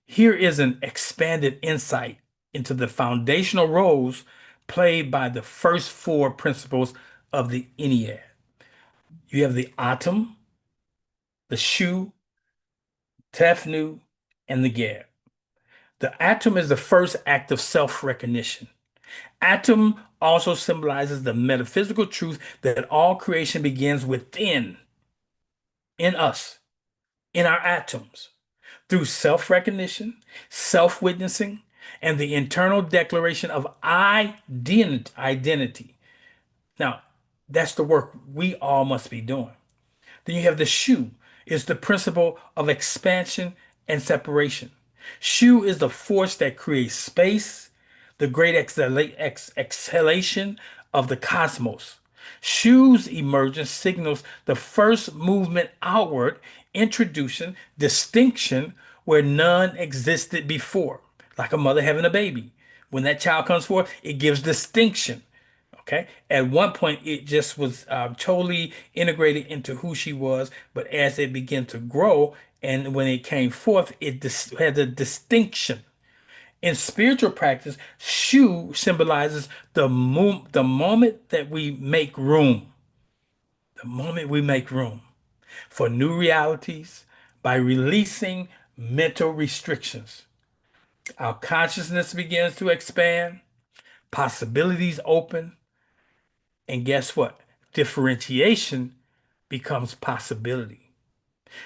here is an expanded insight into the foundational roles played by the first four principles of the Ennead. You have the Atum, the Shu, Tefnu, and the Geb. The Atom is the first act of self-recognition. Atom also symbolizes the metaphysical truth that all creation begins within, in us, in our atoms, through self-recognition, self-witnessing, and the internal declaration of identity. Now, that's the work we all must be doing. Then you have the shu, is the principle of expansion and separation. Shu is the force that creates space, the great exhalation of the cosmos. Shu's emergence signals the first movement outward, introduction, distinction where none existed before, like a mother having a baby. When that child comes forth, it gives distinction. Okay. At one point, it just was totally integrated into who she was. But as it began to grow, and when it came forth, it had a distinction. In spiritual practice, Shu symbolizes the moment that we make room, the moment we make room for new realities by releasing mental restrictions. Our consciousness begins to expand, possibilities open, and guess what? Differentiation becomes possibility.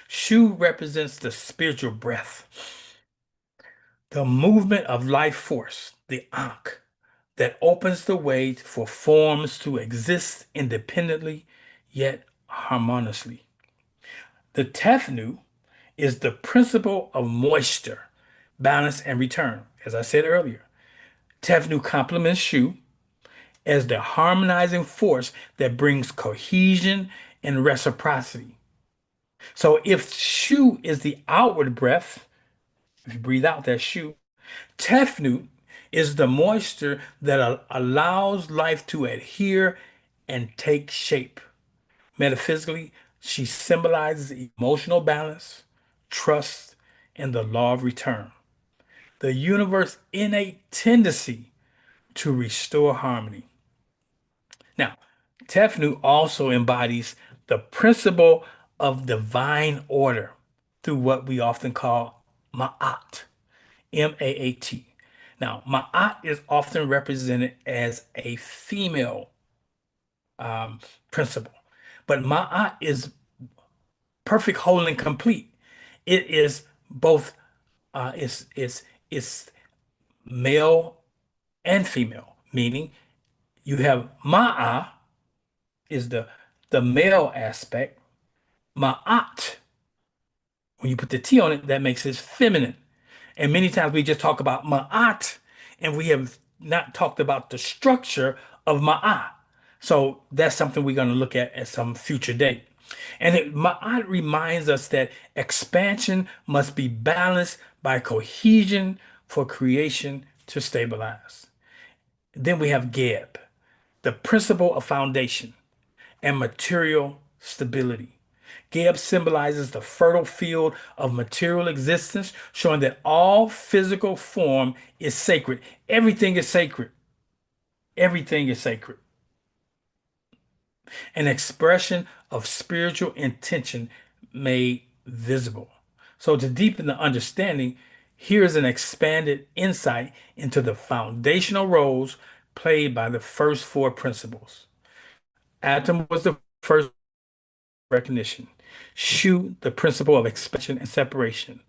Shu represents the spiritual breath, the movement of life force, the Ankh, that opens the way for forms to exist independently yet harmoniously. The Tefnu is the principle of moisture, balance, and return. As I said earlier, Tefnu complements Shu as the harmonizing force that brings cohesion and reciprocity. So if Shu is the outward breath, if you breathe out that Shu, Tefnu is the moisture that allows life to adhere and take shape. Metaphysically, she symbolizes emotional balance, trust, and the law of return, the universe's innate tendency to restore harmony. Now, Tefnu also embodies the principle of divine order through what we often call Ma'at, M-A-A-T. Now, Ma'at is often represented as a female um, principle, but Ma'at is perfect, whole, and complete. It is both it's male and female, meaning you have Ma'a is the male aspect. Ma'at, when you put the T on it, that makes it feminine. And many times we just talk about Ma'at and we have not talked about the structure of Ma'at. So that's something we're going to look at some future date. And Ma'at reminds us that expansion must be balanced by cohesion for creation to stabilize. Then we have Geb, the principle of foundation and material stability. Geb symbolizes the fertile field of material existence, showing that all physical form is sacred. Everything is sacred. Everything is sacred. An expression of spiritual intention made visible. So, to deepen the understanding, here's an expanded insight into the foundational roles played by the first four principles. Atom was the first recognition. Shu, the principle of expansion and separation.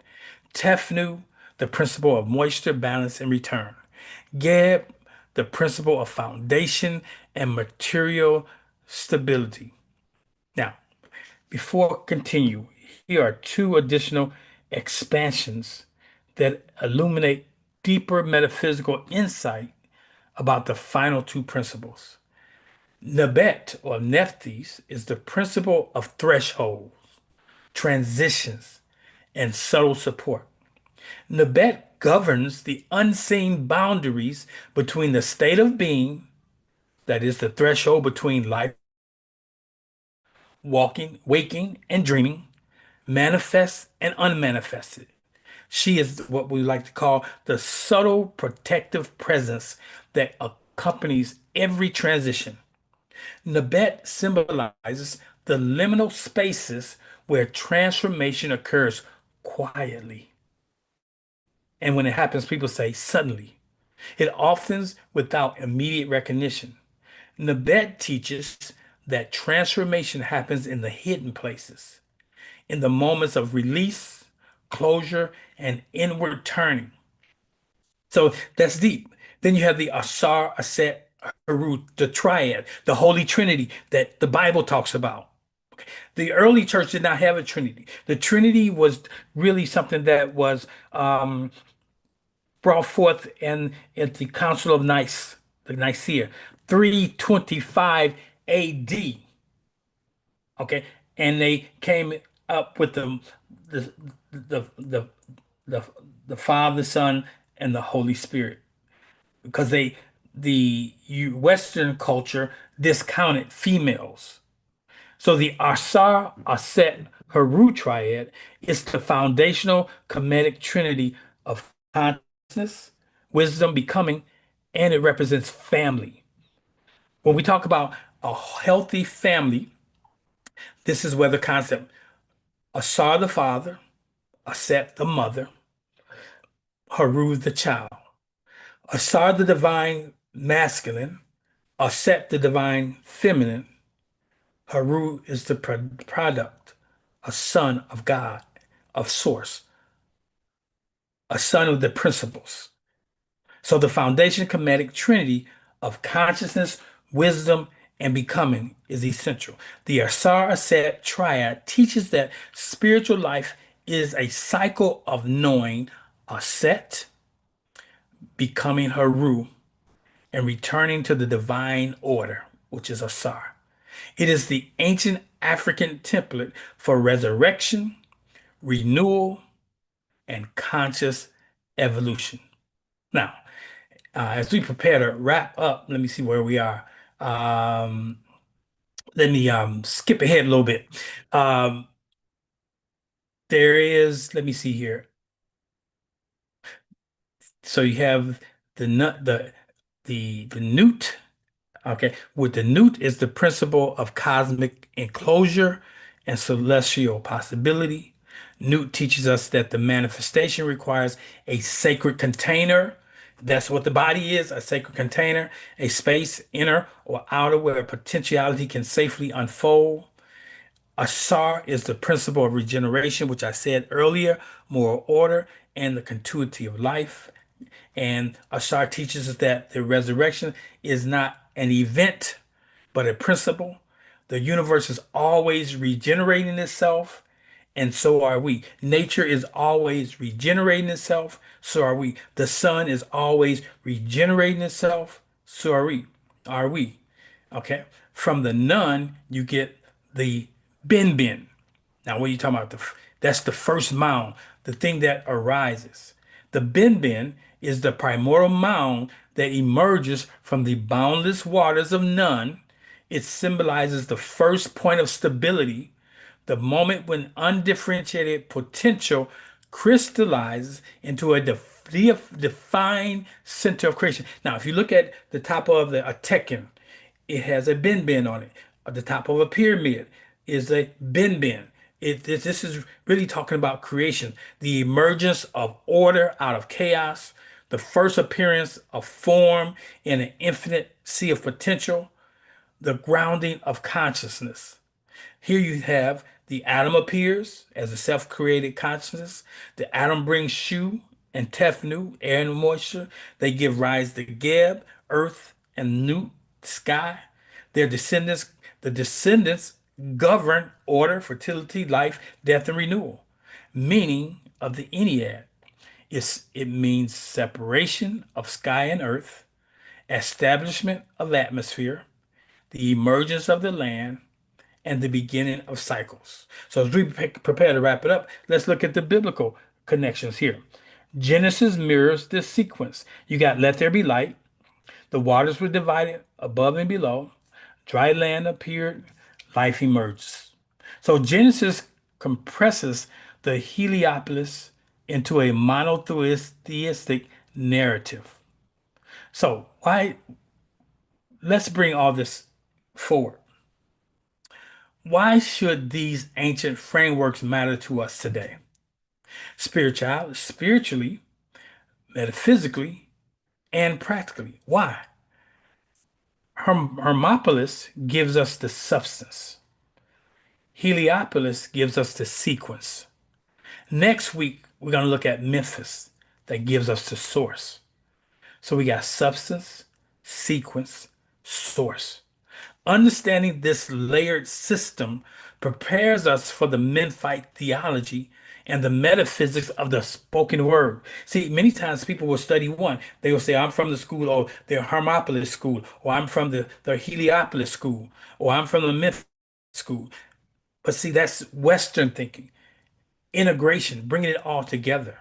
Tefnu, the principle of moisture, balance, and return. Geb, the principle of foundation and material stability. Now, before I continue, here are two additional expansions that illuminate deeper metaphysical insight about the final two principles. Nebet or Nephthys is the principle of thresholds, transitions, and subtle support. Nebet governs the unseen boundaries between the state of being, that is the threshold between life, walking, waking, and dreaming, manifest and unmanifested. She is what we like to call the subtle protective presence that accompanies every transition. Nabet symbolizes the liminal spaces where transformation occurs quietly. And when it happens, people say suddenly. It often's without immediate recognition. Nabet teaches that transformation happens in the hidden places, in the moments of release, closure, and inward turning. So that's deep. Then you have the Asar, Aset, Harut, the triad, the Holy Trinity that the Bible talks about. The early church did not have a Trinity. The Trinity was really something that was brought forth in at the Council of Nice, the Nicaea, 325 AD. Okay, and they came up with the the the the, the Father, Son, and the Holy Spirit because Western culture discounted females. So the Asar, Aset, Haru triad is the foundational Kemetic trinity of consciousness, wisdom, becoming, and it represents family. When we talk about a healthy family, this is where the concept Asar the father, Aset the mother, Haru the child. Asar the divine masculine, Aset the divine feminine, Haru is the product, a son of God, of source, a son of the principles. So the foundation comedic trinity of consciousness, wisdom, and becoming is essential. The Asar Aset triad teaches that spiritual life is a cycle of knowing Aset, becoming Haru, and returning to the divine order, which is Asar. It is the ancient African template for resurrection, renewal, and conscious evolution. Now, as we prepare to wrap up, let me see where we are. Um, Let me skip ahead a little bit. Um, there is, let me see here. So you have the nut, the newt. Okay, with the newt is the principle of cosmic enclosure and celestial possibility. Newt teaches us that the manifestation requires a sacred container. That's what the body is, a sacred container, a space, inner or outer, where potentiality can safely unfold. Asar is the principle of regeneration, which I said earlier, moral order, and the continuity of life. And Ashar teaches us that the resurrection is not an event, but a principle. The universe is always regenerating itself, and so are we. Nature is always regenerating itself, so are we. The sun is always regenerating itself, so are we. Are we? Okay. From the nun, you get the bin bin. Now, what are you talking about? That's the first mound, the thing that arises. The bin bin is the primordial mound that emerges from the boundless waters of none. It symbolizes the first point of stability, the moment when undifferentiated potential crystallizes into a defined center of creation. Now, if you look at the top of the a Tekken, it has a bin bin on it. At the top of a pyramid is a bin bin. This is really talking about creation, the emergence of order out of chaos, the first appearance of form in an infinite sea of potential, the grounding of consciousness. Here you have the atom appears as a self-created consciousness. The atom brings Shu and Tefnu, air and moisture. They give rise to Geb, earth, and Nut, sky. Their descendants, the descendants govern order, fertility, life, death, and renewal. Meaning of the Ennead is it means separation of sky and earth, establishment of atmosphere, the emergence of the land, and the beginning of cycles. So as we prepare to wrap it up, let's look at the biblical connections here. Genesis mirrors this sequence. You got let there be light. The waters were divided above and below. Dry land appeared. Life emerges. So Genesis compresses the Heliopolis into a monotheistic narrative. So why? Let's bring all this forward. Why should these ancient frameworks matter to us today? Spiritually, metaphysically, and practically. Why? Hermopolis gives us the substance. Heliopolis gives us the sequence. Next week, we're going to look at Memphis that gives us the source. So we got substance, sequence, source. Understanding this layered system prepares us for the Memphite theology and the metaphysics of the spoken word. See, many times people will study one. They will say, I'm from the school, or the Hermopolis school, or I'm from the Heliopolis school, or I'm from the Memphis school. But see, that's Western thinking, integration, bringing it all together.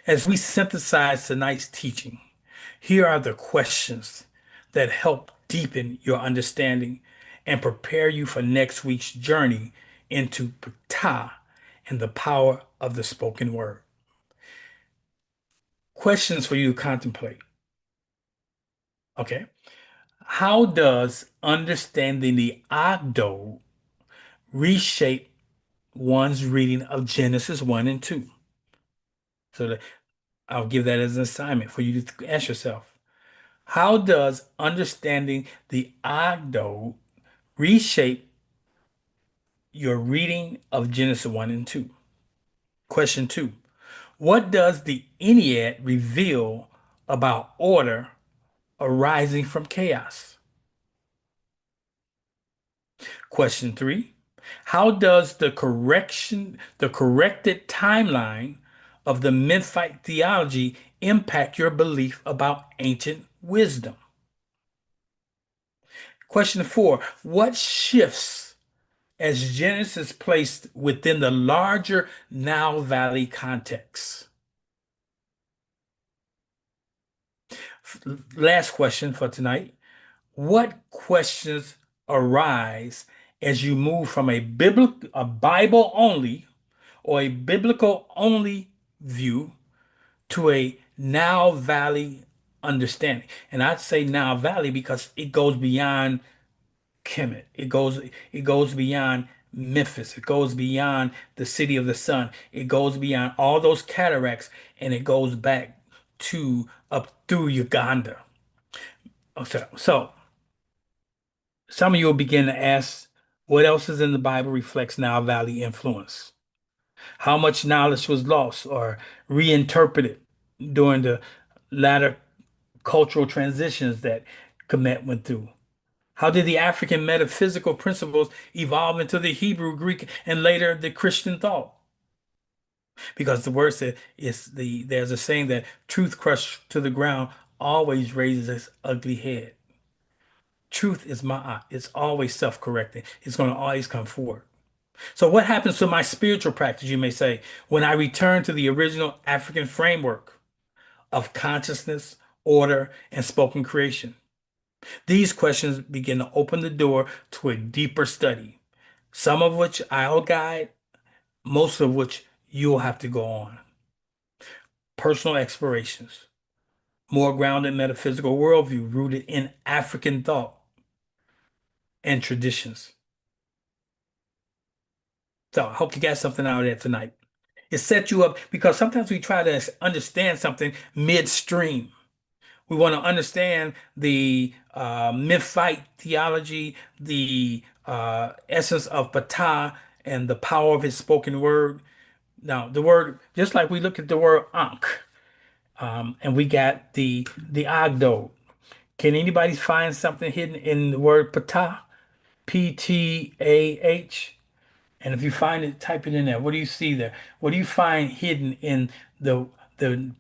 As we synthesize tonight's teaching, here are the questions that help deepen your understanding and prepare you for next week's journey into Ptah and the power of the spoken word. Questions for you to contemplate. Okay. How does understanding the Agdo reshape one's reading of Genesis 1 and 2? So that I'll give that as an assignment for you to ask yourself. How does understanding the Agdo reshape your reading of Genesis 1 and 2? Question 2. What does the Ennead reveal about order arising from chaos? Question three, how does the corrected timeline of the Memphite theology impact your belief about ancient wisdom? Question four, what shifts as Genesis placed within the larger Nile Valley context? Last question for tonight. What questions arise as you move from a Bible only or a biblical only view to a Nile Valley understanding? And I'd say Nile Valley because it goes beyond Kemet. It goes beyond Memphis. It goes beyond the city of the sun. It goes beyond all those cataracts and it goes back to up through Uganda. So some of you will begin to ask, what else is in the Bible reflects Nile Valley influence? How much knowledge was lost or reinterpreted during the latter cultural transitions that Kemet went through? How did the African metaphysical principles evolve into the Hebrew, Greek, and later the Christian thought? Because the word said there's a saying that truth crushed to the ground always raises its ugly head. Truth is it's always self-correcting. It's going to always come forward. So what happens to my spiritual practice, you may say, when I return to the original African framework of consciousness, order, and spoken creation? These questions begin to open the door to a deeper study, some of which I'll guide, most of which you'll have to go on. Personal explorations, more grounded metaphysical worldview rooted in African thought and traditions. So I hope you got something out of that tonight. It set you up because sometimes we try to understand something midstream. We want to understand the Memphite theology, the essence of Ptah, and the power of his spoken word. Now, the word, just like we look at the word Ankh, and we got the Agdo. Can anybody find something hidden in the word Ptah? Ptah. And if you find it, type it in there. What do you see there? What do you find hidden in the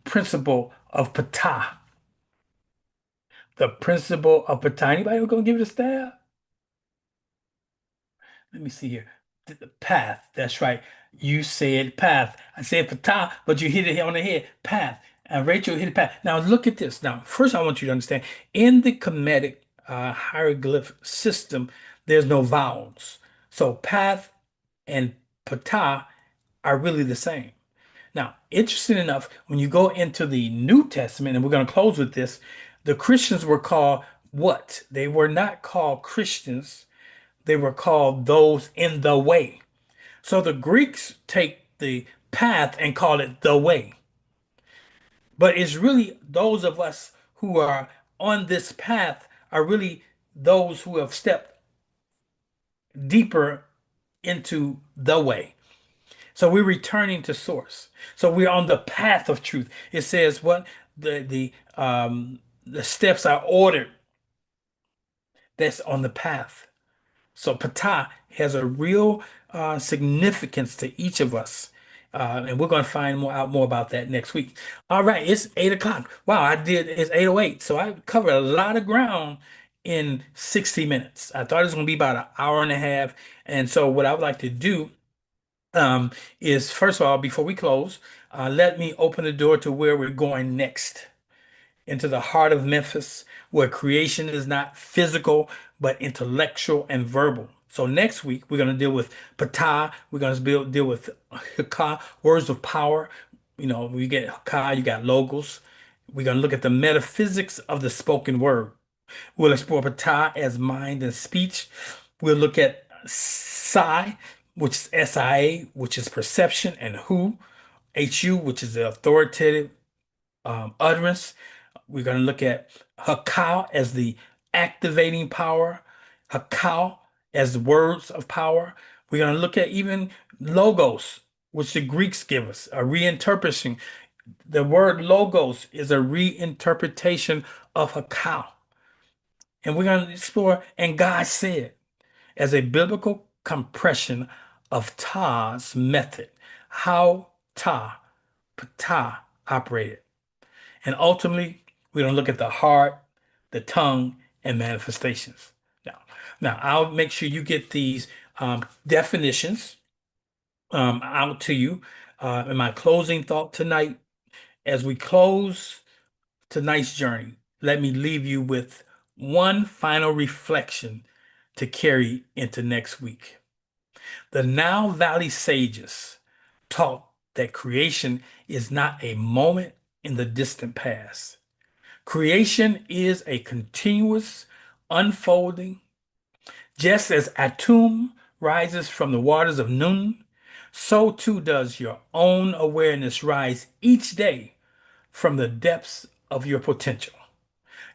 principle of Ptah? The principle of Ptah. Anybody gonna give it a stab? Let me see here. The path. That's right. You said path. I said Ptah, but you hit it on the head. Path. And Rachel hit the path. Now look at this. Now, first I want you to understand, in the Kemetic hieroglyph system, there's no vowels. So path and Ptah are really the same. Now, interesting enough, when you go into the New Testament, and we're going to close with this, the Christians were called what? They were not called Christians, they were called those in the way. So the Greeks take the path and call it the way. But it's really those of us who are on this path are really those who have stepped deeper into the way. So we're returning to source. So we're on the path of truth. It says what the steps are ordered. That's on the path. So Ptah has a real significance to each of us. And we're going to find out more about that next week. All right, it's 8 o'clock. Wow, it's 8:08. So I covered a lot of ground in 60 minutes. I thought it was going to be about an hour and a half. And so what I would like to do is first of all, before we close, let me open the door to where we're going next, into the heart of Memphis, where creation is not physical, but intellectual and verbal. So next week, we're going to deal with Ptah. We're going to deal with Haka, words of power. You know, we get Haka, you got logos. We're going to look at the metaphysics of the spoken word. We'll explore Ptah as mind and speech. We'll look at Psi, which is SIA, which is perception, and HU, which is the authoritative utterance. We're going to look at Hakao as the activating power, Hakao as words of power. We're going to look at even logos, which the Greeks give us, a reinterpreting The word logos is a reinterpretation of Hakao. And we're going to explore, and God said, as a biblical compression of Ta's method, how Ta operated. And ultimately, we're going to look at the heart, the tongue, and manifestations. Now, now I'll make sure you get these definitions out to you in my closing thought tonight. As we close tonight's journey, let me leave you with one final reflection to carry into next week. The Nile Valley sages taught that creation is not a moment in the distant past. Creation is a continuous unfolding. Just as Atum rises from the waters of Nun, so too does your own awareness rise each day from the depths of your potential.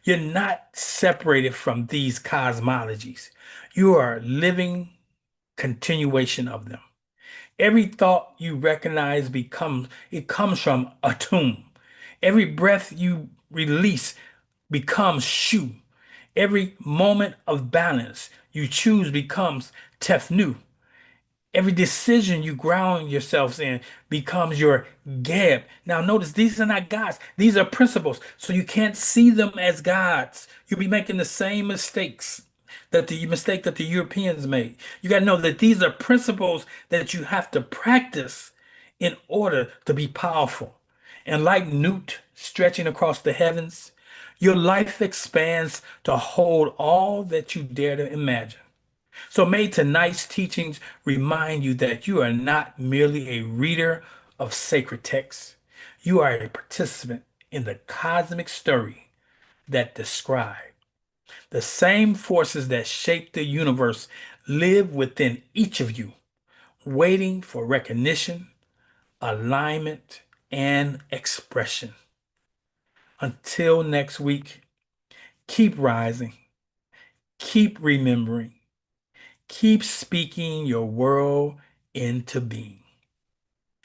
You're not separated from these cosmologies. You are a living continuation of them. Every thought you recognize comes from Atum. Every breath you release becomes Shu. Every moment of balance you choose becomes Tefnu. Every decision you ground yourselves in becomes your Geb. Now, notice these are not gods, these are principles. So you can't see them as gods. You'll be making the same mistake that the Europeans made. You got to know that these are principles that you have to practice in order to be powerful. And like Newt stretching across the heavens, your life expands to hold all that you dare to imagine. So may tonight's teachings remind you that you are not merely a reader of sacred texts. You are a participant in the cosmic story that describe. The same forces that shape the universe live within each of you, waiting for recognition, alignment, and expression. Until next week, keep rising, keep remembering, keep speaking your world into being.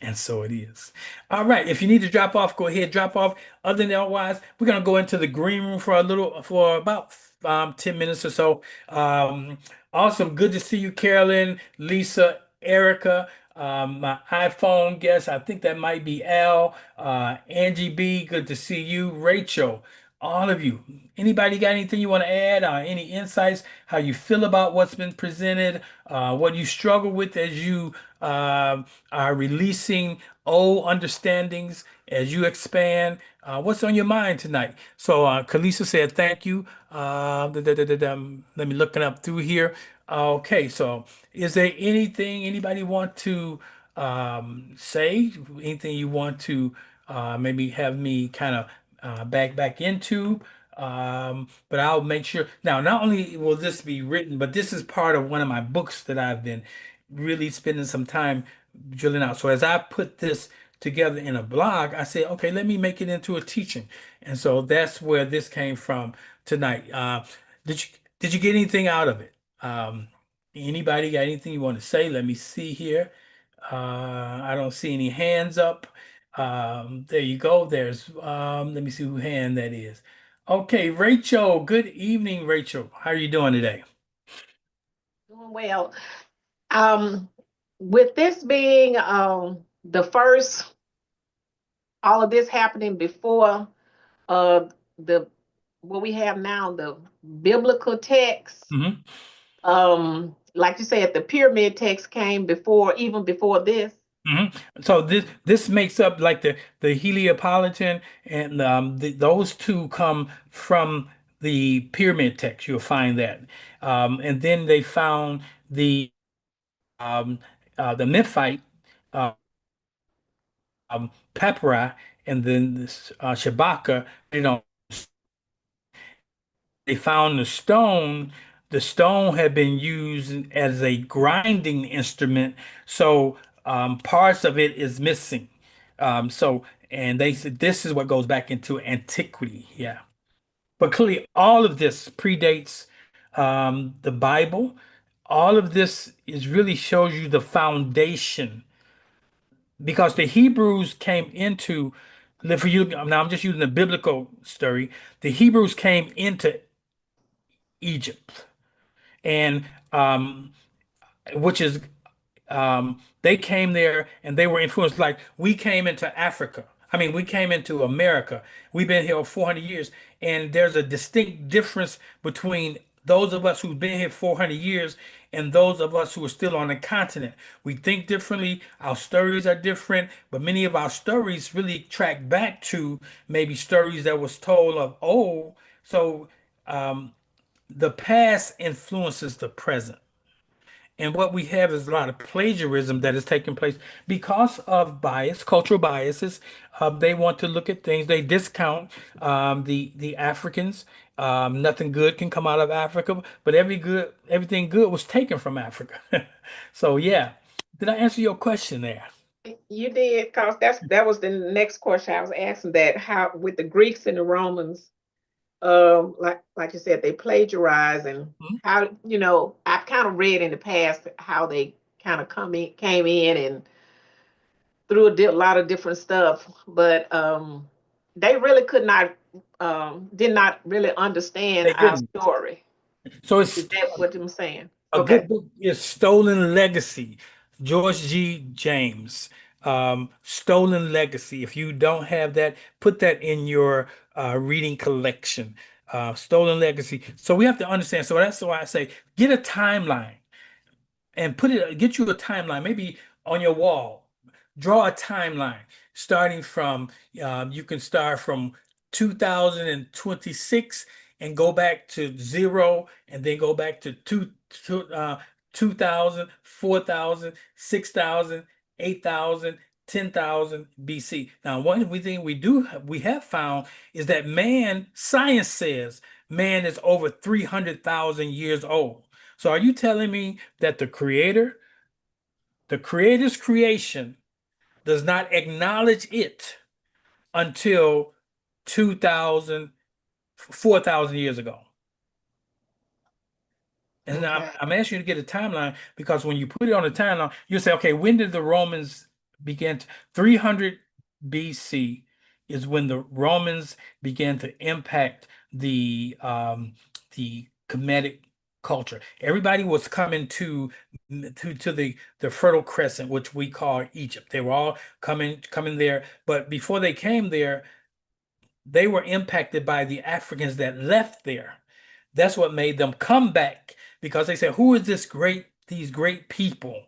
And so it is. All right. If you need to drop off, go ahead, drop off. Other than otherwise, we're gonna go into the green room for about 10 minutes or so. Awesome. Good to see you, Carolyn, Lisa, Erica. My iPhone guest, I think that might be Al, Angie B. Good to see you, Rachel. All of you. Anybody got anything you want to add? Any insights? How you feel about what's been presented? What you struggle with as you are releasing old understandings as you expand. What's on your mind tonight? So, Kalisa said, thank you. Let me look it up through here. Okay, so is there anything anybody want to say? Anything you want to maybe have me kind of back into? But I'll make sure. Now, not only will this be written, but this is part of one of my books that I've been really spending some time drilling out. So as I put this together in a blog, I said, okay, let me make it into a teaching. And so that's where this came from tonight. Did you get anything out of it? Anybody got anything you want to say? Let me see here. I don't see any hands up. There you go. Let me see who hand that is. Okay, Rachel. Good evening, Rachel. How are you doing today? Doing well. Um, with this being the first, all of this happening before uh the what we have now, the biblical text. Hmm. Like you said, the pyramid text came before, even before this. Hmm. So this makes up like the Heliopolitan and those two come from the pyramid text. You'll find that, and then they found um, the Memphite uh, papyri, and then this Shabaka. You know, they found the stone. The stone had been used as a grinding instrument, so parts of it is missing. And they said this is what goes back into antiquity. Yeah, but clearly, all of this predates the Bible. All of this is really shows you the foundation because the Hebrews came into For you, now I'm just using the biblical story. The Hebrews came into Egypt, and which is they came there and they were influenced like we came into Africa. I mean, we came into America. We've been here 400 years, and there's a distinct difference between those of us who've been here 400 years and those of us who are still on the continent. We think differently. Our stories are different, but many of our stories really track back to maybe stories that was told of old. So um, the past influences the present. And what we have is a lot of plagiarism that is taking place because of bias, cultural biases. They want to look at things. They discount the Africans. Nothing good can come out of Africa, but everything good was taken from Africa. So yeah, did I answer your question there? You did, because that was the next question I was asking, that how with the Greeks and the Romans, like you said, they plagiarize, and Mhm. how, I've kind of read in the past how they kind of came in and through lot of different stuff, but they really could not, did not really understand They our didn't. story. So Is it's that what I'm saying? a Okay. good book is Stolen Legacy, George G. James. Stolen Legacy. If you don't have that, put that in your reading collection. Stolen Legacy. So we have to understand. So that's why I say get a timeline and get you a timeline, maybe on your wall. Draw a timeline starting from, you can start from 2026 and go back to zero, and then go back to 2000, BC. Now, one thing we have found is that science says man is over 300,000 years old. So are you telling me that the creator's creation does not acknowledge it until 2000, 4,000 years ago? And now Okay. I'm asking you to get a timeline because when you put it on a timeline, you say, okay, when did the Romans begin 300 BC is when the Romans began to impact the Kemetic culture. Everybody was coming to the Fertile Crescent, which we call Egypt. They were all coming there, but before they came there, they were impacted by the Africans that left there. That's what made them come back because they said, "Who is these great people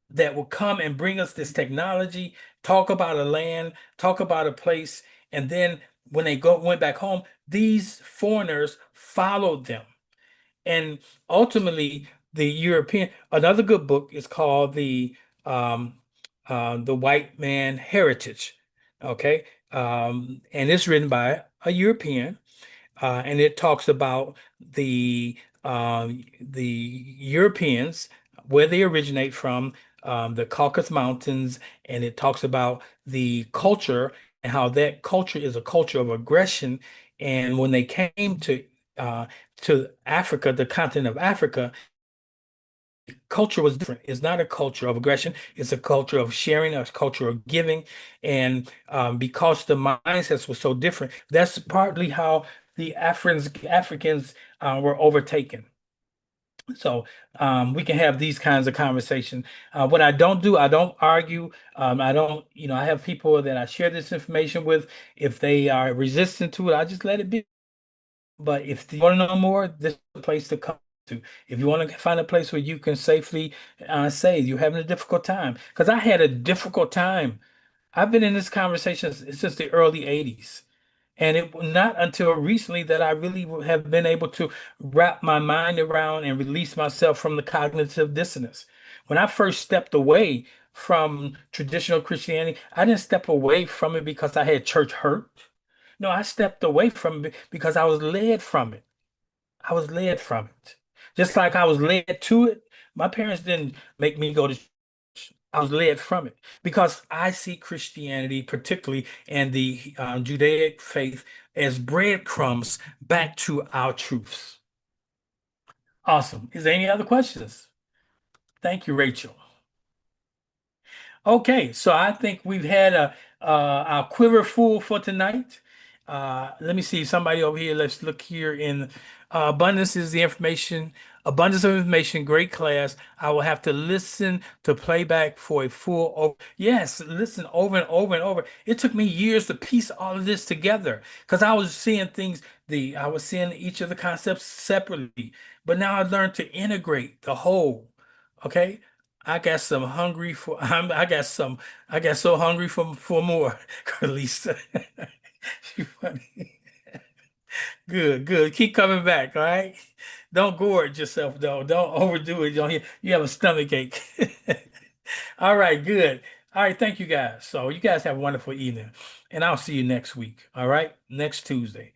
that will come and bring us this technology, talk about a land, talk about a place?" And then when they went back home, these foreigners followed them. And ultimately, another good book is called um, the White Man Heritage. Okay. And it's written by a European, and it talks about the Europeans, where they originate from, the Caucasus Mountains, and it talks about the culture and how that culture is a culture of aggression. And when they came to Africa, the continent of Africa, culture was different. It's not a culture of aggression. It's a culture of sharing, a culture of giving. And because the mindsets were so different, that's partly how the Africans were overtaken. So we can have these kinds of conversations. What I don't do, I don't argue. I don't, I have people that I share this information with. If they are resistant to it, I just let it be. But if you want to know more, this is the place to come to. If you want to find a place where you can safely say you're having a difficult time, because I had a difficult time. I've been in this conversation since the early 80s. And it was not until recently that I really have been able to wrap my mind around and release myself from the cognitive dissonance. When I first stepped away from traditional Christianity, I didn't step away from it because I had church hurt. No, I stepped away from it because I was led from it. I was led from it. Just like I was led to it. My parents didn't make me go to church. I was led from it because I see Christianity, particularly and the Judaic faith, as breadcrumbs back to our truths. Awesome. Is there any other questions? Thank you, Rachel. Okay, so I think we've had our quiver full for tonight. Let me see somebody over here. Let's look here in abundance is the information, abundance of information. Great class. I will have to listen to playback for a full. Yes, listen over and over and over. It took me years to piece all of this together because I was seeing things. I was seeing each of the concepts separately, but now I learned to integrate the whole. Okay. I got some hungry for I got so hungry for more, Carlisa. You funny. Good, good. Keep coming back, all right? Don't gorge yourself though. Don't overdo it. You have a stomach ache. All right, good. All right, thank you guys. So you guys have a wonderful evening. And I'll see you next week. All right? Next Tuesday.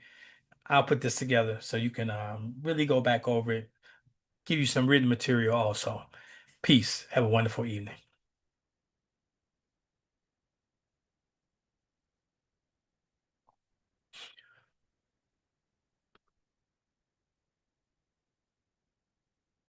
I'll put this together so you can really go back over it, give you some written material also. Peace. Have a wonderful evening.